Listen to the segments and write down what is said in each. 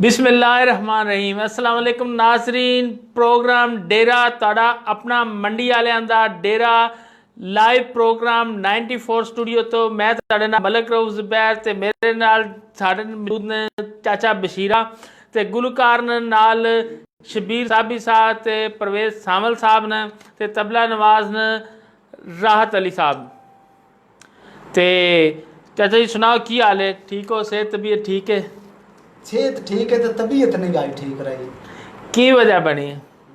बिस्मिल्लाहिर्रहमानिर्रहीम अस्सलाम वालेकुम नाज़रीन। प्रोग्राम डेरा ताड़ा अपना मंडी वालियां दा डेरा लाइव प्रोग्राम 94 स्टूडियो तो मैं ताड़े नाल मलक रऊफ ज़ुबैर ते मेरे नाल साडे मौजूद ने चाचा बशीरा ते गुलकार नाल शबीर साहबी साहब ते परवेज सामल साहब ने ते तबला नवाज ने राहत अली साहब। ते चाचा जी सुनाओ की हाल है? ठीक हो? सेहत तबीयत ठीक है? सेहत ठीक है तो तबीयत नहीं आई ठीक रही। की वजह बनी?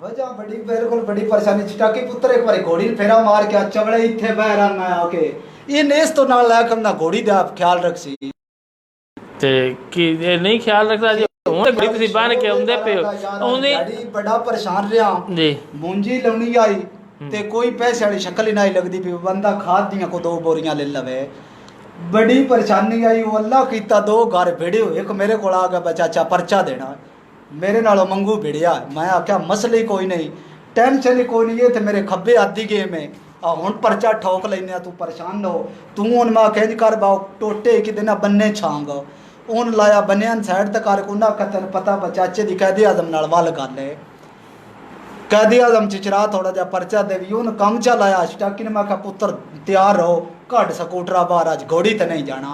वजह बड़ी बिल्कुल बड़ी परेशानी चिटाकी पुत्र एक बार घोड़ी फेरा मार के चवड़े इथे बहरा मैं आके ये नेस तो नाल ला के ना घोड़ी दा ख्याल रखसी ते की ये नहीं ख्याल रखदा जी हुन घोड़ी तुसी बन के आंदे पे आंदी गाड़ी बड़ा परेशान रहा जी। मुंजी लवनी आई ते कोई पैसे वाली शक्ल ही नहीं लगदी पी बंदा खाद दियां को 2 बोरियां ले लवे। बड़ी परेशानी आई वो अल्लाह कीता 2 घर भिड़े हो एक मेरे को आ गया चाचा परचा देना मेरे नालों मंगू भिड़िया मैं आख्या मसले कोई नहीं टेंशन ही कोई नहीं है तो मेरे खब्बे आदि गेम है हुण परचा ठोक लेने तू परेशान हो तू हुण मैं कहज कर बाओ टोटे कि दिन बन्ने छांग उन लाया बनियान साइड तक कर उन्हें कतन पता चाचे की कैदी आजम नाल वल गल है कैदी आजम चिचरा थोड़ा जा परचा देवी उन कम चा लाया स्टाकी ने मैं पुत्र तैयार रहो घट स्कूटरा बाहर अज घोड़ी तो नहीं जाना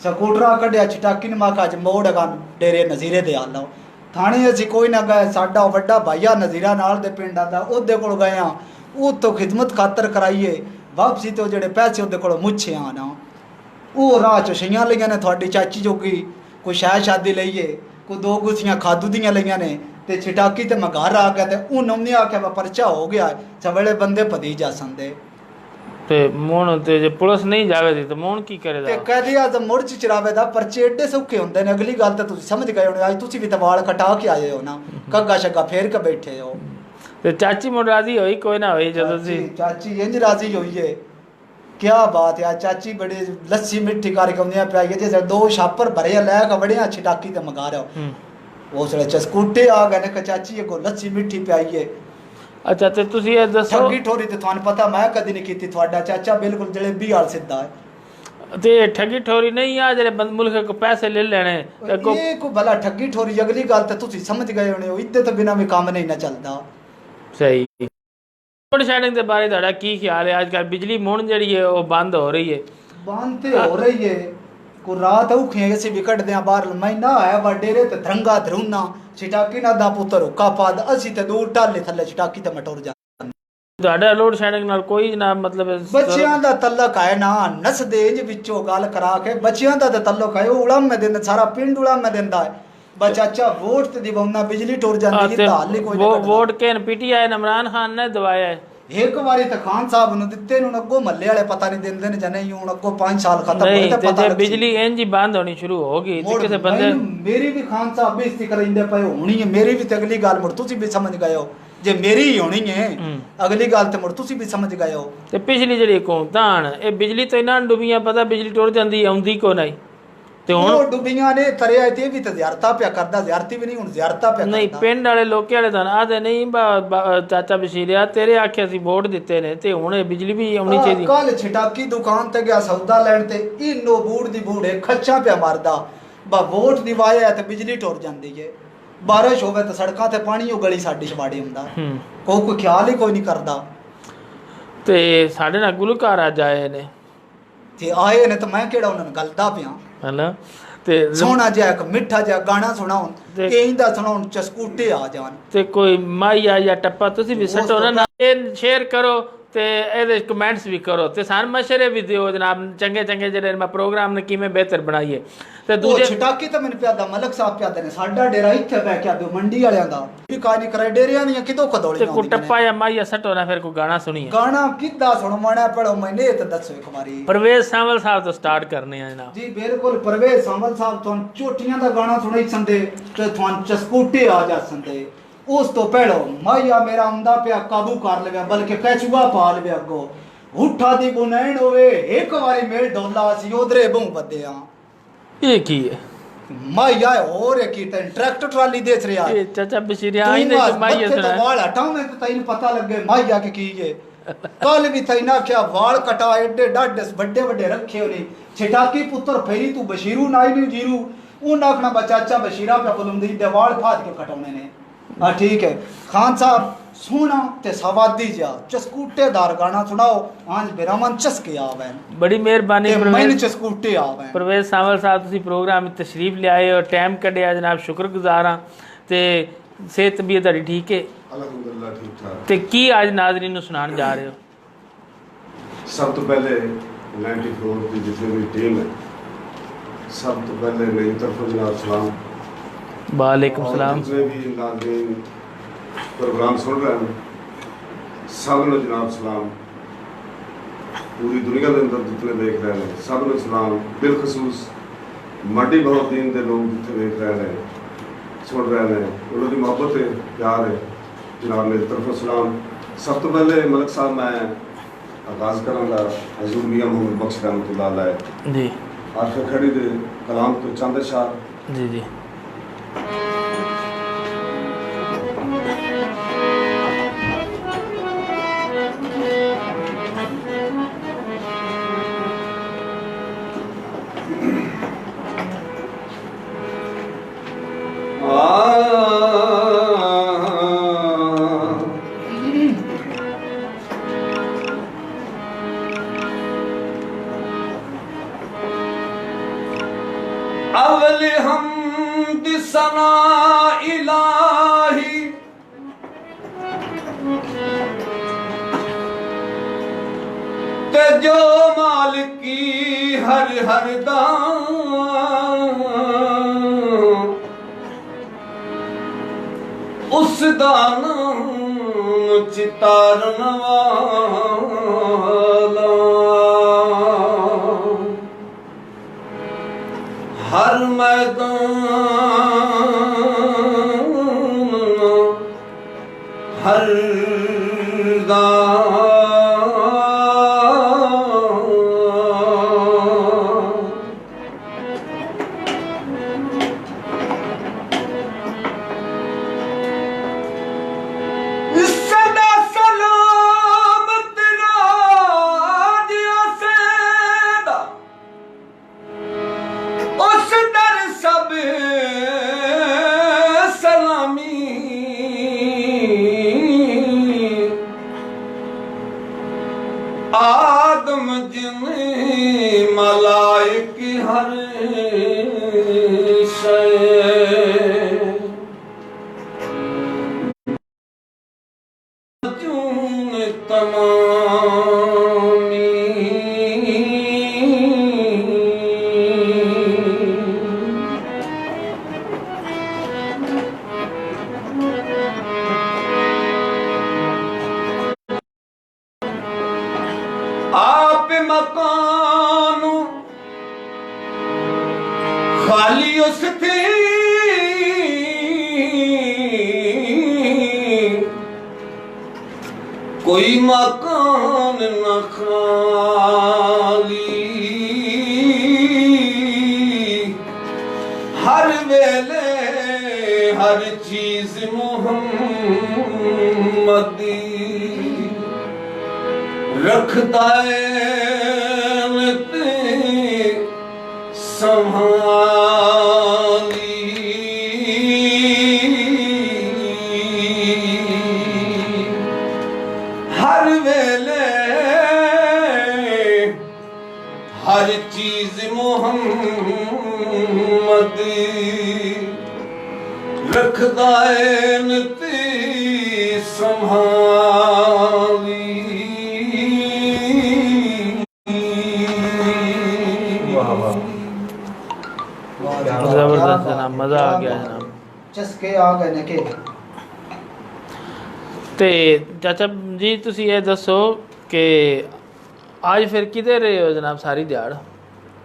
स्कूटरा कढ़िया चिटाकी ने मैं अज मोड़ अगा डेरे नज़ीरे दे आ लो थाने असी कोई ना गए साडा वड्डा भाईया नज़ीरा नाल दे पिंड आंदा ओदे कोल गए हाँ वो तो खिदमत खातर कराइए वापसी तो जेडे पैसे ओदे कोल मुछे आना वो राह च छइयां लईयां ने थोड़ी चाची जोगी कोई शाह शादी लईए कोई 2 गुत्थियां खादू दियां लईयां ने ते छिटाकी ते मैं घर आ गया ते उन उन्हें आख्या परचा हो गया सवेले बंदे पदी जा संदे ते मोन ते जे पुलिस नहीं जावे दी तो मोन की करेगा ते कहदी आजम मुड़ चिचरावे दा परचे एडे सौखे हुंदे ने अगली गल ते तुसी समझ गए होने आज तुसी भी तो वाल कटा के आए हो ना कग्गा शग्गा फेर के बैठे हो ते चाची मुड़ राजी होई कोई ना होई जदों सी चाची इंज राजी होई है क्या बात है चाची बड़ी लस्सी मिठी करके उन्हें पियाई जैसे 2 छापर भरे लै के बड़िया छिटाकी ते मंगा रहे हो उसले चस्कूटे आ गए ने चाची को लस्सी मिठी पियाई है। अच्छा ते तुसी ये दसो ठगी ठोरी ते थान पता मैं कदी नहीं कीती थोड़ा चाचा बिल्कुल जलेबी हाल सीधा है ते ठगी ठोरी नहीं आ जेरे बंद मुल्क को पैसे ले लेने ये को भला ठगी ठोरी अगली गल ते तुसी समझ गए होने हो इत्ते तो बिना भी काम नहीं ना चलदा सही। लोड शेडिंग के बारे में की ख्याल है? आजकल बिजली मुण जी है वो बंद हो रही है बंद तो हो रही है को रात औखियां ऐसे भी कट दिया बाहर महीना आया वा डेरे ते धरंगा धरूना छिटाकी ना दा पुत्र हुक्का पाद असी ते दूर टाले थले छिटाकी ते मटोर जा ਤੁਹਾਡਾ ਲੋਡ ਸ਼ੈਡਿੰਗ ਨਾਲ ਕੋਈ ਨਾ ਮਤਲਬ ਬੱਚਿਆਂ ਦਾ ਤਲਕ ਹੈ ਨਾ ਨਸਦੇ ਇੰਜ ਵਿੱਚੋਂ ਗੱਲ ਕਰਾ ਕੇ ਬੱਚਿਆਂ ਦਾ ਤਲਕ ਹੈ ਉਹ ਉਲਮ ਮੈਂ ਦਿੰਦਾ ਸਾਰਾ ਪਿੰਡ ਉਲਮ ਮੈਂ ਦਿੰਦਾ ਹੈ ਬੱਚਾ ਅੱਛਾ ਵੋਟ ਤੇ ਦਿਵਾਉਣਾ ਬਿਜਲੀ ਟੁਰ ਜਾਂਦੀ ਹੈ ਹਾਲ ਨਹੀਂ ਕੋਈ ਵੋਟ ਕੇ ਪੀਟੀਆਈ ਇਮਰਾਨ ਖਾਨ ਨੇ ਦਵਾਇਆ ਹੈ ਇੱਕ ਵਾਰੀ ਤਾਂ ਖਾਨ ਸਾਹਿਬ ਨੂੰ ਦਿੱਤੇ ਨੂੰ ਅੱਗੋਂ ਮੱਲੇ ਵਾਲੇ ਪਤਾ ਨਹੀਂ ਦਿੰਦੇ ਨੇ ਜਾਂ ਨਹੀਂ ਹੁਣ ਅੱਗੋਂ 5 ਸਾਲ ਖਤਮ ਹੋਏ ਤਾਂ ਪਤਾ ਨਹੀਂ ਬਿਜਲੀ ਇੰਜ ਹੀ ਬੰਦ ਹੋਣੀ ਸ਼ੁਰੂ ਹੋ ਗਈ ਤੇ ਕਿਸੇ ਬੰਦੇ ਮੇਰੀ ਵੀ ਖਾਨ ਸਾਹਿਬ ਬੇਇੱਜ਼ਤੀ ਕਰਿੰਦੇ ਪਏ ਹੋਣੀ ਹੈ ਮੇਰੀ ਵੀ ਤੇ ਅਗਲੀ ਗੱਲ ਮੁੜ ਤੁਸੀਂ ਵੀ ਸਮਝ ਗਏ ਹੋ ਜੇ ਮੇਰੀ ਹੀ ਹੋਣੀ ਹੈ ਅਗਲੀ ਗੱਲ ਤੇ ਮੁੜ ਤੁਸੀਂ ਵੀ ਸਮਝ ਗਏ ਹੋ ਤੇ ਪਿਛਲੀ ਜਿਹੜੀ ਹਕੂਮਤਾਂ ਇਹ ਬਿਜਲੀ ਤੋਂ ਇਹਨਾਂ ਡੁੱਬੀਆਂ ਪਤਾ ਬਿਜਲੀ ਟੁਰ ਜਾਂਦੀ ਆਉਂਦੀ ਕੋ ਨਹੀਂ ਤੇ ਹੁਣ ਉਹ ਡੁੱਬੀਆਂ ਨੇ ਤਰਿਆ ਤੇ ਵੀ ਤਾਂ ਜ਼ਿਆਰਤਾ ਪਿਆ ਕਰਦਾ ਜ਼ਿਆਰਤੀ ਵੀ ਨਹੀਂ ਹੁਣ ਜ਼ਿਆਰਤਾ ਪਿਆ ਕਰਦਾ ਨਹੀਂ ਪਿੰਡ ਵਾਲੇ ਲੋਕੇ ਵਾਲੇ ਤਾਂ ਆਦੇ ਨਹੀਂ ਚਾਚਾ ਬਸ਼ੀਰਿਆ ਤੇਰੇ ਆਖਿਆ ਸੀ ਵੋਟ ਦਿੱਤੇ ਨੇ ਤੇ ਹੁਣ ਇਹ ਬਿਜਲੀ ਵੀ ਆਉਣੀ ਚਾਹੀਦੀ। ਕੱਲ ਛਟਾਕੀ ਦੁਕਾਨ ਤੇ ਗਿਆ ਸੌਦਾ ਲੈਣ ਤੇ ਇਹਨੋ ਬੂੜ ਦੀ ਬੂੜੇ ਖੱਚਾ ਪਿਆ ਮਾਰਦਾ ਬਾ ਵੋਟ ਦਿਵਾਇਆ ਤੇ ਬਿਜਲੀ ਟੁਰ ਜਾਂਦੀ ਏ ਬਾਰਿਸ਼ ਹੋਵੇ ਤਾਂ ਸੜਕਾਂ ਤੇ ਪਾਣੀ ਉਹ ਗਲੀ ਸਾਡੀ ਛਵਾੜੇ ਹੁੰਦਾ ਕੋਈ ਖਿਆਲ ਹੀ ਕੋਈ ਨਹੀਂ ਕਰਦਾ। ਤੇ ਸਾਡੇ ਨਾਲ ਗੁਲਕਾਰ ਅੱਜ ਆਏ ਨੇ ਤੇ ਆਏ ਨੇ ਤਾਂ ਮੈਂ ਕਿਹੜਾ ਉਹਨਾਂ ਨੂੰ ਗਲਦਾ ਪਿਆ ਹਨਾ ਤੇ ਸੋਹਣਾ ਜਿਹਾ ਇੱਕ ਮਿੱਠਾ ਜਿਹਾ ਗਾਣਾ ਸੁਣਾਉਣ ਕਹਿੰਦਾ ਸੁਣਾਉਣ ਚਸਕੂਟੇ ਆ ਜਾਣ ਤੇ ਕੋਈ ਮਾਈਆ ਜਾਂ ਟੱਪਾ ਤੁਸੀਂ ਵੀ ਸੱਟੋ ਨਾ ਇਹ ਸ਼ੇਅਰ ਕਰੋ ਤੇ ਇਹਦੇ ਕਮੈਂਟਸ ਵੀ ਕਰੋ ਤੇ ਸਾਨੂੰ ਮਸ਼ਵਰੇ ਵੀ ਦਿਓ ਜਨਾਬ ਚੰਗੇ ਚੰਗੇ ਜਿਹੜੇ ਮੈਂ ਪ੍ਰੋਗਰਾਮ ਨੇ ਕਿਵੇਂ ਬਿਹਤਰ ਬਣਾਈਏ ਤੇ ਦੂਜੇ ਛਟਾਕੀ ਤਾਂ ਮੈਨੂੰ ਪਿਆਦਾ ਮਲਕ ਸਾਹਿਬ ਪਿਆਦੇ ਨੇ ਸਾਡਾ ਡੇਰਾ ਇੱਥੇ ਬੈ ਕੇ ਆਦੋ ਮੰਡੀ ਵਾਲਿਆਂ ਦਾ ਵੀ ਕਾਹ ਨਹੀਂ ਕਰਾਏ ਡੇਰਿਆਂ ਦੀਆਂ ਕਿਦੋਂ ਕਦੋਲੀਆਂ ਤੇ ਕੋ ਟੱਪਾ ਜਾਂ ਮਾਈਆ ਸੱਟੋ ਨਾ ਫਿਰ ਕੋਈ ਗਾਣਾ ਸੁਣੀਏ ਗਾਣਾ ਕਿੱਦਾਂ ਸੁਣਵਾਣਾ ਪੜੋ ਮੈਨੇ ਇਹ ਤਾਂ ਦੱਸੋ ਇੱਕ ਵਾਰੀ परवेज सावल साहब ਤੋਂ ਸਟਾਰਟ ਕਰਨੇ ਆ ਜਨਾਬ ਜੀ ਬਿਲਕੁਲ परवेज सावल ਸਾਹਿਬ ਤੋਂ ਝੋਟੀਆਂ ਦਾ ਗਾਣਾ ਸੁਣਾਈ ਸੰਦੇ ਤੇ ਤੁਹਾਨੂੰ ਚਸਕੂਟੇ ਆ ਜਾ ਸੰਦੇ ਉਸ ਤੋਂ ਪਹਿਲਾਂ ਮਾਇਆ ਮੇਰਾ ਆਉਂਦਾ ਪਿਆ ਕਾਬੂ ਕਰ ਲਵਿਆ ਬਲਕਿ ਕੈਚੂਆ ਪਾ ਲਵਿਆ ਅੱਗੋ ਹੁੱਠਾ ਦੀ ਬੁਨੈਣ ਹੋਵੇ ਇੱਕ ਵਾਰੀ ਮੇਲ ਡੋਲਾ ਸੀ ਉਧਰੇ ਬਹੂ ਵੱਧਿਆ ਇਹ ਕੀ ਹੈ ਮਾਇਆ ਹੋਰ ਕੀ ਤੇ ਟਰੈਕਟਰ ਟਰਾਲੀ ਦੇਖ ਰਿਹਾ ਇਹ ਚਾਚਾ ਬਸ਼ੀਰਿਆ ਆਈ ਨੇ ਮਾਇਆ ਸੁਣਾ ਵਾਲ ਹਟਾਉਂ ਤੇ ਤੈਨੂੰ ਪਤਾ ਲੱਗੇ ਮਾਇਆ ਕਿ ਕੀ ਹੈ ਕੱਲ ਵੀ ਤੈਨਾਂ ਕਿਹਾ ਵਾਲ ਕਟਾ ਐਡੇ ਡਾਡੇ ਵੱਡੇ ਵੱਡੇ ਰੱਖੇ ਹੋਣੇ ਛਟਾਕੀ ਪੁੱਤਰ ਫੇਰੀ ਤੂੰ ਬਸ਼ੀਰੂ ਨਾਈ ਨਹੀਂ ਜੀਰੂ उन आखना बच्चा अच्छा बशीरा पे फुलुंदी दे वाल फाद के कटौने ने। हाँ ठीक है खान साहब सोना ते सवादी जा चस्कूटेदार गाना सुनाओ आज बिरामन चस्के आवे बड़ी मेहरबानी ते मैंने चस्कूटे आवे। परवेज सावल साहब तुसी प्रोग्राम में तशरीफ ले आए और टाइम कढ़िया जनाब शुक्रगुजार हाँ ते सेहत तबीयत तुहाडी ठीक है अल्हम्दुलिल्लाह ठीक ठाक। ते की आज नाज़रीन नूं सुनान जा रहे हो? सब तो पहले 94 की जितनी भी टीम है सब तो पहले मेरी तरफ जनाब सलाम। वालेकुम और सलाम। जितने भी नाज़रीन प्रोग्राम सुन रहे हैं सब ने जनाब सलाम। पूरी दुनिया के अंदर जितने देख रहे हैं सब ने सलाम। बिलखसूस मड्डी बहुद्दीन के लोग जितने देख रहे हैं सुन रहे हैं उन्होंने मोहब्बत है प्यार है जनाब मेरी तरफ सलाम। सब तो पहले मलिक साहब मैं आगाज़ करांगा हजूर मियां मोहम्मद बख्श रहमतुल्लाह अलैह जी आखिर खड़ी दे कलाम तो चंद शाह जी जी अवल हमद सना इलाही ते जो मालिकी हर हर दान उस दान चितारन वाला हर मैदान हर सदा सलामत राजिया सेदा उस दर सब सलामी आदम जिन मलाइक हर शय जून तमामी आप मकान खाली उस थी कोई मकान न खाली हर वेले हर चीज मुहम्मदी रखता है संभाली हर वेले हर चीज मोहम्मद रखदा है संभाली। जबरदस्त जनाब, मज़ा आ गया जनाब। चस्के आ गए ने के ते चाचा जी तुसी ये दसो कि आज फिर किधर रहे हो जनाब सारी दिहाड़?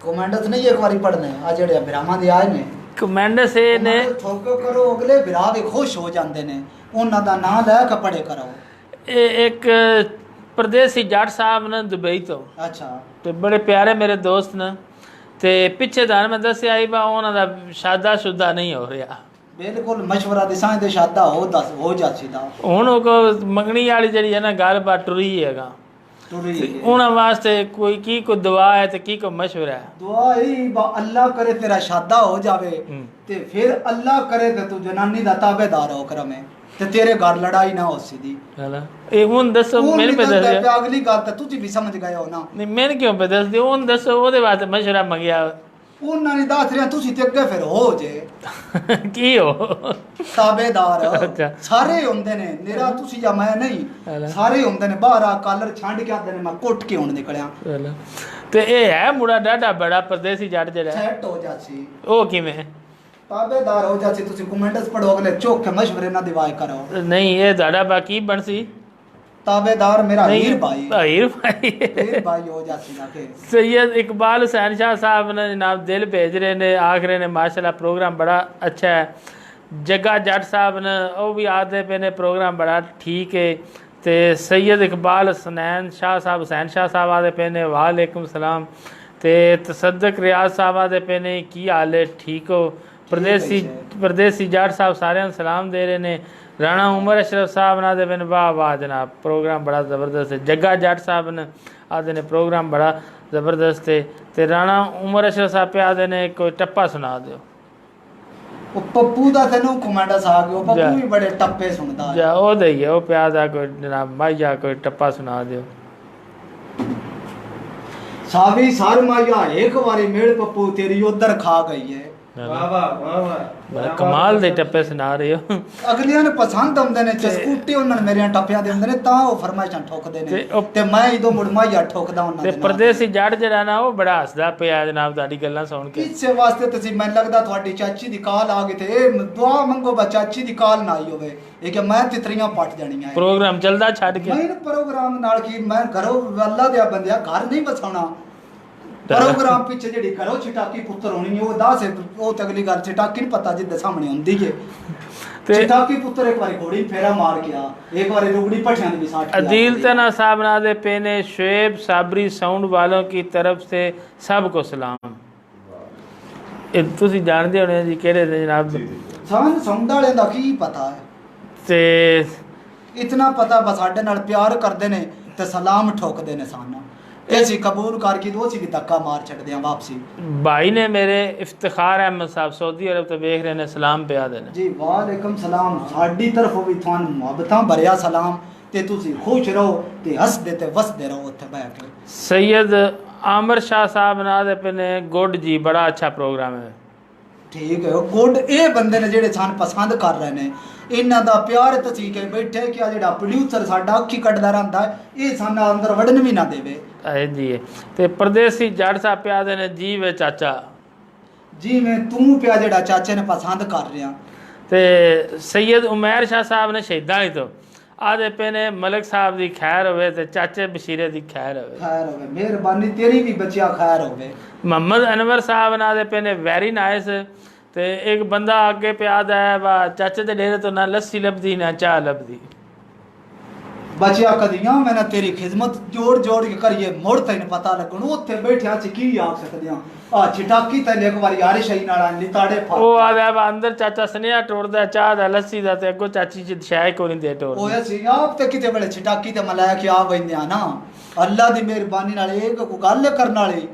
कमेंट्स नहीं एक बारी पढ़ने आ जेड़े बिरामा दे आए ने कमेंट से ने ठोको करो अगले बिरा भी खुश हो जाते ने उन्हां दा नाम ले के पढ़े करो। एक परदेसी जट साहब ने दुबई तो अच्छा ते बड़े प्यारे मेरे दोस्त ने ते पिछे दान में दस्या आई बा उन्हां दा शादा शुदा नहीं हो रहा। बिल्कुल मशवरा दिसां दे शादा हो जासी दा हुण को मंगनी वाली जड़ी है ना गल बात टुरी हैगा टुरी ਤੇ ਉਹਨਾਂ ਵਾਸਤੇ ਕੋਈ ਕੀ ਕੋ ਦੁਆ ਹੈ ਤੇ ਕੀ ਕੋ ਮਸ਼ਵਰਾ ਹੈ दुआ यही अल्लाह करे तेरा शादा हो जावे ते फिर अल्लाह करे ते तू जनानी दा ताबेदार हो करमे ते तेरे घर लड़ाई ना हो सीधी ਹੈਨਾ ਇਹ ਹੁਣ ਦੱਸੋ ਮੈਨੂੰ ਪਤਾ पे ਦੱਸਿਆ अगली गल ते तुझी भी समझ गए हो ना ਨਹੀਂ ਮੈਨੂੰ ਕਿਉਂ ਪਤਾ ਦੱਸਦੇ ਹੁਣ ਦੱਸੋ ਉਹਦੇ ਵਾਸਤੇ ਮਸ਼ਵਰਾ ਮੰਗਿਆ ਉਹਨਾਂ ਨੇ ਦੱਸ ਰਿਹਾ ਤੁਸੀਂ ਤੇ ਅੱਗੇ ਫਿਰ ਹੋ ਜੇ ਕੀ ਹੋ ਤਾਬੇਦਾਰ ਅੱਛਾ। ਸਾਰੇ ਹੁੰਦੇ ਨੇ ਮੇਰਾ ਤੁਸੀਂ ਜਾਂ ਮੈਂ ਨਹੀਂ ਸਾਰੇ ਹੁੰਦੇ ਨੇ ਬਾਹਰ ਆ ਕਾਲਰ ਛੰਡ ਕੇ ਆਦੇ ਨੇ ਮੈਂ ਕੁੱਟ ਕੇ ਹੁਣ ਨਿਕਲਿਆ ਹੈਨਾ ਤੇ ਇਹ ਹੈ ਮੁੰਡਾ ਡਾਢਾ ਬੜਾ ਪਰਦੇਸੀ ਜੱਟ ਜਿਹੜਾ ਸੈੱਟ ਹੋ ਜਾਸੀ ਉਹ ਕਿਵੇਂ ਤਾਬੇਦਾਰ ਹੋ ਜਾਸੀ ਤੁਸੀਂ ਕਮੈਂਟਸ ਪੜੋ ਅਗਲੇ ਚੋਕ ਕੇ ਮਸ਼ਵਰੇ ਨਾਲ ਦਿਵਾਏ ਕਰੋ ਨਹੀਂ ਇਹ ਤੁਹਾਡਾ ਬਾਕੀ ਬਣਸੀ ताबेदार मेरा हीर भाई ਹੀਰ ਭਾਈ हीर भाई हो जासी ना के सैयद इकबाल हुसैन शाह साहब ने जनाब दिल भेज रहे ने आख रहे ने माशाल्लाह प्रोग्राम बड़ा अच्छा है जग्गा जट साहब ने वो भी आते पे ने प्रोग्राम बड़ा ठीक है ते सैयद इकबाल हुसैन शाह साहब आते पे ने वालेकुम सलाम ते तसद्दक रियाज साहब आते पे ने की हाल है ठीक हो परदेसी जट साहब सारे सलाम दे रहे ने राणा उमर अशरफ साहब ने आदे ने वाह वाह जनाब प्रोग्राम बड़ा ज़बरदस्त है जग्गा जट साहब ने आदे ने प्रोग्राम बड़ा ज़बरदस्त है ते राणा उमर अशरफ साहब पे आदे ने कोई टप्पा सुना दो वो पप्पू दा तेनू कमेंट्स आ गयो पप्पू भी बड़े टप्पे सुनदा है जा ओ दईए ओ प्यार दा कोई जनाब माइया कोई टप्पा सुना दो सावी सार माया एक बारी मेड़ पप्पू तेरी उधर खा गई है वाह वाह वाह वाह बड़ा कमाल दे टप्पे सुना रहे हो ਅਗਲਿਆਂ ਨੇ ਪਸੰਦ ਆਉਂਦੇ ਨੇ ਚਸਕੂਟੀ ਉਹਨਾਂ ਨੇ ਮੇਰੀਆਂ ਟੱਪਿਆਂ ਦੇ ਹੁੰਦੇ ਨੇ ਤਾਂ ਉਹ ਫਰਮਾਇਸ਼ਾਂ ਠੋਕਦੇ ਨੇ ਤੇ ਮੈਂ ਇਦੋਂ ਮੁੜਮਾਈਆ ਠੋਕਦਾ ਉਹਨਾਂ ਤੇ ਦੇ ਨਾਲ ਪਰਦੇਸੀ ਜੱਟ ਜਿਹੜਾ ਨਾ ਉਹ ਬੜਾ ਹੱਸਦਾ ਪਿਆ ਜਨਾਬ ਤੁਹਾਡੀ ਗੱਲਾਂ ਸੁਣ ਕੇ ਇਸੇ ਵਾਸਤੇ ਤੁਸੀਂ ਮੈਨੂੰ ਲੱਗਦਾ ਤੁਹਾਡੀ ਚਾਚੀ ਦੀ ਕਾਲ ਆ ਗਈ ਤੇ ਇਹ ਦੁਆ ਮੰਗੋ ਬਾ ਚਾਚੀ ਦੀ ਕਾਲ ਨਾ ਆਈ ਹੋਵੇ ਇਹ ਕਿ ਮੈਂ ਤਿਤਰੀਆਂ ਪੱਟ ਜਾਣੀਆਂ ਪ੍ਰੋਗਰਾਮ ਚੱਲਦਾ ਛੱਡ ਕੇ ਮੈਂ ਪ੍ਰੋਗਰਾਮ ਨਾਲ ਕੀ ਮੈਂ ਘਰੋਂ ਅੱਲਾ ਦੇ ਬੰਦਿਆ ਘਰ ਨਹੀਂ ਬਸਾਉਣਾ ਪ੍ਰੋਗਰਾਮ ਪਿੱਛੇ ਜਿਹੜੀ ਘਰੋਂ ਛਟਾਕੀ ਪੁੱਤਰ ਹੋਣੀ ਉਹ ਦੱਸ ਉਹ ਤੇ ਅਗਲੀ ਗੱਲ ਛਟਾਕੀ ਨਹੀਂ ਪਤਾ ਜਿੱਦੇ ਸਾਹਮਣੇ ਹੁੰਦੀ ਏ ਤੇ ਛਟਾਕੀ ਪੁੱਤਰ ਇੱਕ ਵਾਰੀ ਘੋੜੀ ਫੇਰਾ ਮਾਰ ਗਿਆ ਇੱਕ ਵਾਰੀ ਰੁਗੜੀ पठियां ਦੀ साठ अदील तना साहब नादे पेने शुएब साबरी साउंड वालों की तरफ से सबको सलाम ਤੁਸੀਂ ਜਾਣਦੇ ਹੋਣੇ ਜੀ ਕਿਹੜੇ ਨੇ ਜਨਾਬ ਸਾਨ ਸੰਦ ਵਾਲਿਆਂ ਦਾ ਕੀ ਪਤਾ ਹੈ ਤੇ ਇਤਨਾ ਪਤਾ ਬਸ ਸਾਡੇ ਨਾਲ ਪਿਆਰ ਕਰਦੇ ਨੇ ਤੇ ਸਲਾਮ ਠੋਕਦੇ ਨੇ ਸਾਨੂੰ ਤੇ ਅਸੀਂ ਕਬੂਲ ਕਰ ਕੇ ਦੋ ਸੀ ਵੀ ਧੱਕਾ ਮਾਰ ਛੱਡਦੇ ਆ ਵਾਪਸੀ भाई ने मेरे इफ्तिखार अहमद साहब सऊदी अरब तो देख रहे ने सलाम पे आदे ने ਜੀ ਵਾਲੇਕਮ ਸਲਾਮ ਸਾਡੀ ਤਰਫੋਂ ਵੀ ਤੁਹਾਨੂੰ ਮੁਹੱਬਤਾਂ ਭਰਿਆ ਸਲਾਮ ਤੇ ਤੁਸੀਂ ਖੁਸ਼ ਰਹੋ ਤੇ ਹੱਸਦੇ ਤੇ ਵਸਦੇ ਰਹੋ ਉੱਥੇ ਬਹਿ ਕੇ सैयद आमिर शाह साहब नादे पेने गुड जी बड़ा अच्छा प्रोग्राम है ਠੀਕ ਹੈ ਉਹ ਗੁੱਡ ਇਹ ਬੰਦੇ ਨੇ ਜਿਹੜੇ ਸਾਨੂੰ ਪਸੰਦ ਕਰ ਰਹੇ ਨੇ ਇਹਨਾਂ ਦਾ ਪਿਆਰ ਤੁਸੀਂ ਕਿ ਬੈਠੇ ਕਿ ਆ ਜਿਹੜਾ ਪ੍ਰੋਡਿਊਸਰ ਸਾਡਾ ਅੱਖੀ ਕੱਢਦਾ ਰਹਿੰਦਾ ਇਹ ਸਾਨੂੰ ਅੰਦਰ ਵੜਨ ਵੀ ਨਾ ਦੇਵੇ ਇਹ ਜੀ ਤੇ ਪਰਦੇਸੀ ਜੱਟ ਸਾਹਿਬ ਪਿਆ ਦੇ ਨੇ ਜੀ ਵੇ ਚਾਚਾ ਜਿਵੇਂ ਤੂੰ ਪਿਆ ਜਿਹੜਾ ਚਾਚੇ ਨੇ ਪਸੰਦ ਕਰ ਰਿਹਾ ਤੇ ਸੈयद ਉਮਰ ਸ਼ਾਹ ਸਾਹਿਬ ਨੇ ਸ਼ਹੀਦਾਂ ਵਾਲੀ ਤੋਂ ਆਦੇ ਪਏ ਨੇ ਮਲਕ ਸਾਹਿਬ ਦੀ ਖੈਰ ਹੋਵੇ ਤੇ ਚਾਚੇ ਬਸ਼ੀਰੇ ਦੀ ਖੈਰ ਹੋਵੇ ਖੈਰ ਹੋਵੇ ਮਿਹਰਬਾਨੀ ਤੇਰੀ ਵੀ ਬੱਚਿਆ ਖੈਰ ਹੋਵੇ मोहम्मद अनवर साहब नादे पे ने वेरी नाइस ते एक बंदा आगे पे आदा है वा चाचे दे डेरे तो ना लस्सी लभदी ना चाह लभदी बचिया कदियां मैंने तेरी खिदमत जोड़ जोड़ के करिए मुड़ तैन पता लगन उत्थे बैठे च की आख सकदे हां आ छिटाकी तैन एक बारी यार शही नाल आंदी ताड़े फा ओ आदा है अंदर चाचा स्नेहा टोड़दा चाह दा लस्सी दा ते अगो चाची च शाय को नहीं दे टोड़ ओए सी आप ते किते बड़े छिटाकी ते मलाया कि आ वंदे ना अल्लाह दी मेहरबानी नाल एक को गल करन वाली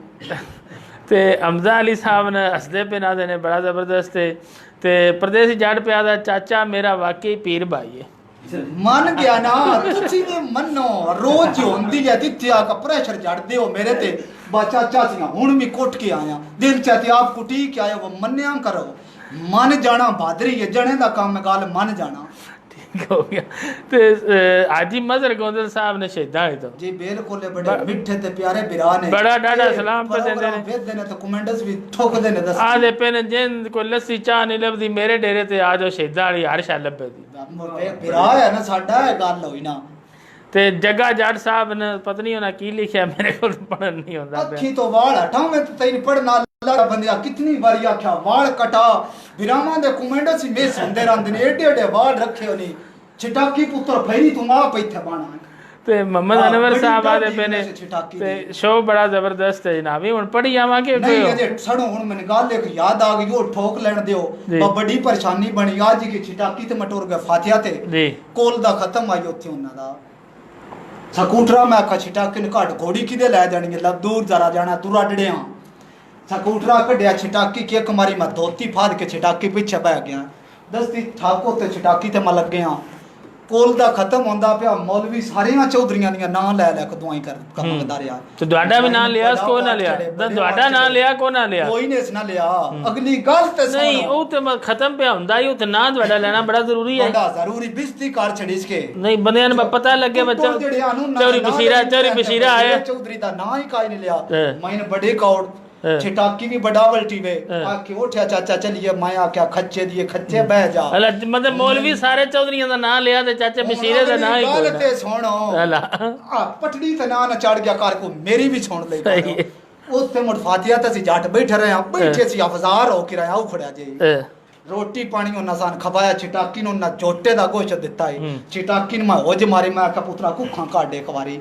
ते हमजा अली साहब ने हसदे पे नादे ने बड़ा जबरदस्त है ते परदेसी जट पे आदा चाचा मेरा वाकई पीर भाई है मन गया ना तुसी ने मनो रोज होंदी है तिथे आ का प्रेशर जड़दे हो मेरे ते बच्चा चाचियां हुन भी कोट के आया दिल चाहते आप कुटी के आए वो मन्या करो मन जाना बहादरी है जने दा काम है गल मन जाना ठीक हो गया ते हाजी मजहर गोंदल साहब ने शहीदां वाली तो जी बिल्कुल बड़े मिठे ते प्यारे बिरा ने बड़ा डाडा सलाम पे देंदे ने भेजदे ने तो कमेंट्स भी ठोकदे ने दस आदे पे ने जिन कोई लस्सी चाह नहीं लभदी मेरे डेरे ते आ जाओ शहीदां वाली हर शै लभे दी बिरा है ना साडा गल होई ना ते जग्गा जट साहब ने पता नहीं होना की लिखिया मेरे को पढ़न नहीं होंदा अखी तो वाल हटाओ मैं तो तैन पढ़ना अल्लाह बंदिया कितनी बारी आख्या वाल कटा बिरामा दे कमेंट्स में सुनदे रहंदे ने एडे एडे वाल रखे होनी छिटाकी पुत्र फेरी तुम आप इथे बाना ते मोहम्मद अनवर साहब आदे पे ने ते शो बड़ा जबरदस्त है जनाब हुन पढ़ी आवांगे नहीं अजे सड़ो हुन मैंने गल एक याद आ गई ओ ठोक लेन दियो बड़ी परेशानी बनी आज की छिटाकी ते मटोर गए फातिहा ते जी कोल दा खत्म आई ओथे उन्हां दा ਸਕੂਟਰਾ ਮੈਂ ਆਖਿਆ ਛਿਟਾਕੀ ਨੂੰ ਘੱਟ ਘੋੜੀ ਕਿਦੇ ਲੈ ਜਾਣੀ ਲੱਭ ਦੂਰ ਜ਼ਰਾ ਜਾਣਾ ਤੁਰਾ ਡੜਿਆ ਸਕੂਟਰਾ ਕੱਢਿਆ ਛਿਟਾਕੀ ਕਿ ਇੱਕ ਮਾਰੀ ਮੈਂ ਧੋਤੀ ਫਾੜ ਕੇ ਛਿਟਾਕੀ ਪਿੱਛੇ ਬਹਿ ਗਿਆ ਦਸਤੀ ਠਾਕੋ ਤੇ ਛਿਟਾਕੀ ਤੇ ਮੈਂ ਲੱਗਿਆ ਕੋਲ ਦਾ ਖਤਮ ਹੁੰਦਾ ਪਿਆ ਮੌਲਵੀ ਸਾਰੀਆਂ ਚੌਧਰੀਆਂ ਦੀਆਂ ਨਾਂ ਲੈ ਲੈ ਕੇ ਦੁਆਈ ਕਰ ਕੰਮ ਕਰਦਾ ਰਿਹਾ ਤੇ ਤੁਹਾਡਾ ਵੀ ਨਾਂ ਲਿਆ ਕੋ ਨਾ ਲਿਆ ਤੁਹਾਡਾ ਨਾਂ ਲਿਆ ਕੋ ਨਾ ਲਿਆ ਕੋਈ ਨੇ ਇਸ ਨਾ ਲਿਆ ਅਗਲੀ ਗੱਲ ਤੇ ਸੁਣ ਨਹੀਂ ਉਹ ਤੇ ਖਤਮ ਪਿਆ ਹੁੰਦਾ ਹੀ ਉਹ ਤੇ ਨਾਂ ਤੁਹਾਡਾ ਲੈਣਾ ਬੜਾ ਜ਼ਰੂਰੀ ਹੈ ਬੜਾ ਜ਼ਰੂਰੀ ਬਿਸਤੀ ਕਰ ਛੜੀਸ ਕੇ ਨਹੀਂ ਬੰਦਿਆਂ ਨੂੰ ਪਤਾ ਲੱਗੇ ਬੱਚਾ ਚੌਰੀ ਬਸ਼ੀਰਾ ਆਇਆ ਚੌਧਰੀ ਦਾ ਨਾਂ ਹੀ ਕਾਇ ਨਹੀਂ ਲਿਆ ਮੈਨ ਬੜੇ ਕੌੜ ਛਿਟਾਕੀ ਵੀ ਬੜਾ ਬਲਟੀ ਵੇ ਆਕੇ ਉਠਿਆ ਚਾਚਾ ਚਲੀਏ ਮੈਂ ਆਖਿਆ ਖੱਚੇ ਦੀਏ ਖੱਚੇ ਬਹਿ ਜਾ ਮਤਲਬ ਮੌਲਵੀ ਸਾਰੇ ਚੌਧਰੀਆਂ ਦਾ ਨਾਂ ਲਿਆ ਤੇ ਚਾਚੇ ਬਸ਼ੀਰੇ ਦਾ ਨਾਂ ਹੀ ਗੱਲ ਤੇ ਸੁਣੋ ਆ ਪਟੜੀ ਤੇ ਨਾਂ ਚੜ ਗਿਆ ਕਰ ਕੋ ਮੇਰੀ ਵੀ ਸੁਣ ਲਈ ਉੱਥੇ ਮੁੜ ਫਾਤਿਹਾ ਤੇ ਅਸੀਂ ਜੱਟ ਬੈਠੇ ਰਹੇ ਆ ਬੈਠੇ ਸੀ ਅਫਜ਼ਾਰ ਹੋ ਕੇ ਰਿਹਾ ਉਹ ਖੜਿਆ ਜੀ ਰੋਟੀ ਪਾਣੀ ਉਹਨਾਂ ਸਾਨ ਖਵਾਇਆ ਛਿਟਾਕੀ ਨੂੰ ਨਾ ਝੋਟੇ ਦਾ ਗੋਸ਼ਤ ਦਿੱਤਾ ਹੀ ਛਿਟਾਕੀ ਨੂੰ ਮੈਂ ਹੋਜ ਮਾਰੇ ਮੈਂ ਆਖਿਆ ਪੁੱਤਰਾ ਕੁੱਖਾਂ ਕਾਢੇ ਇੱਕ ਵਾਰੀ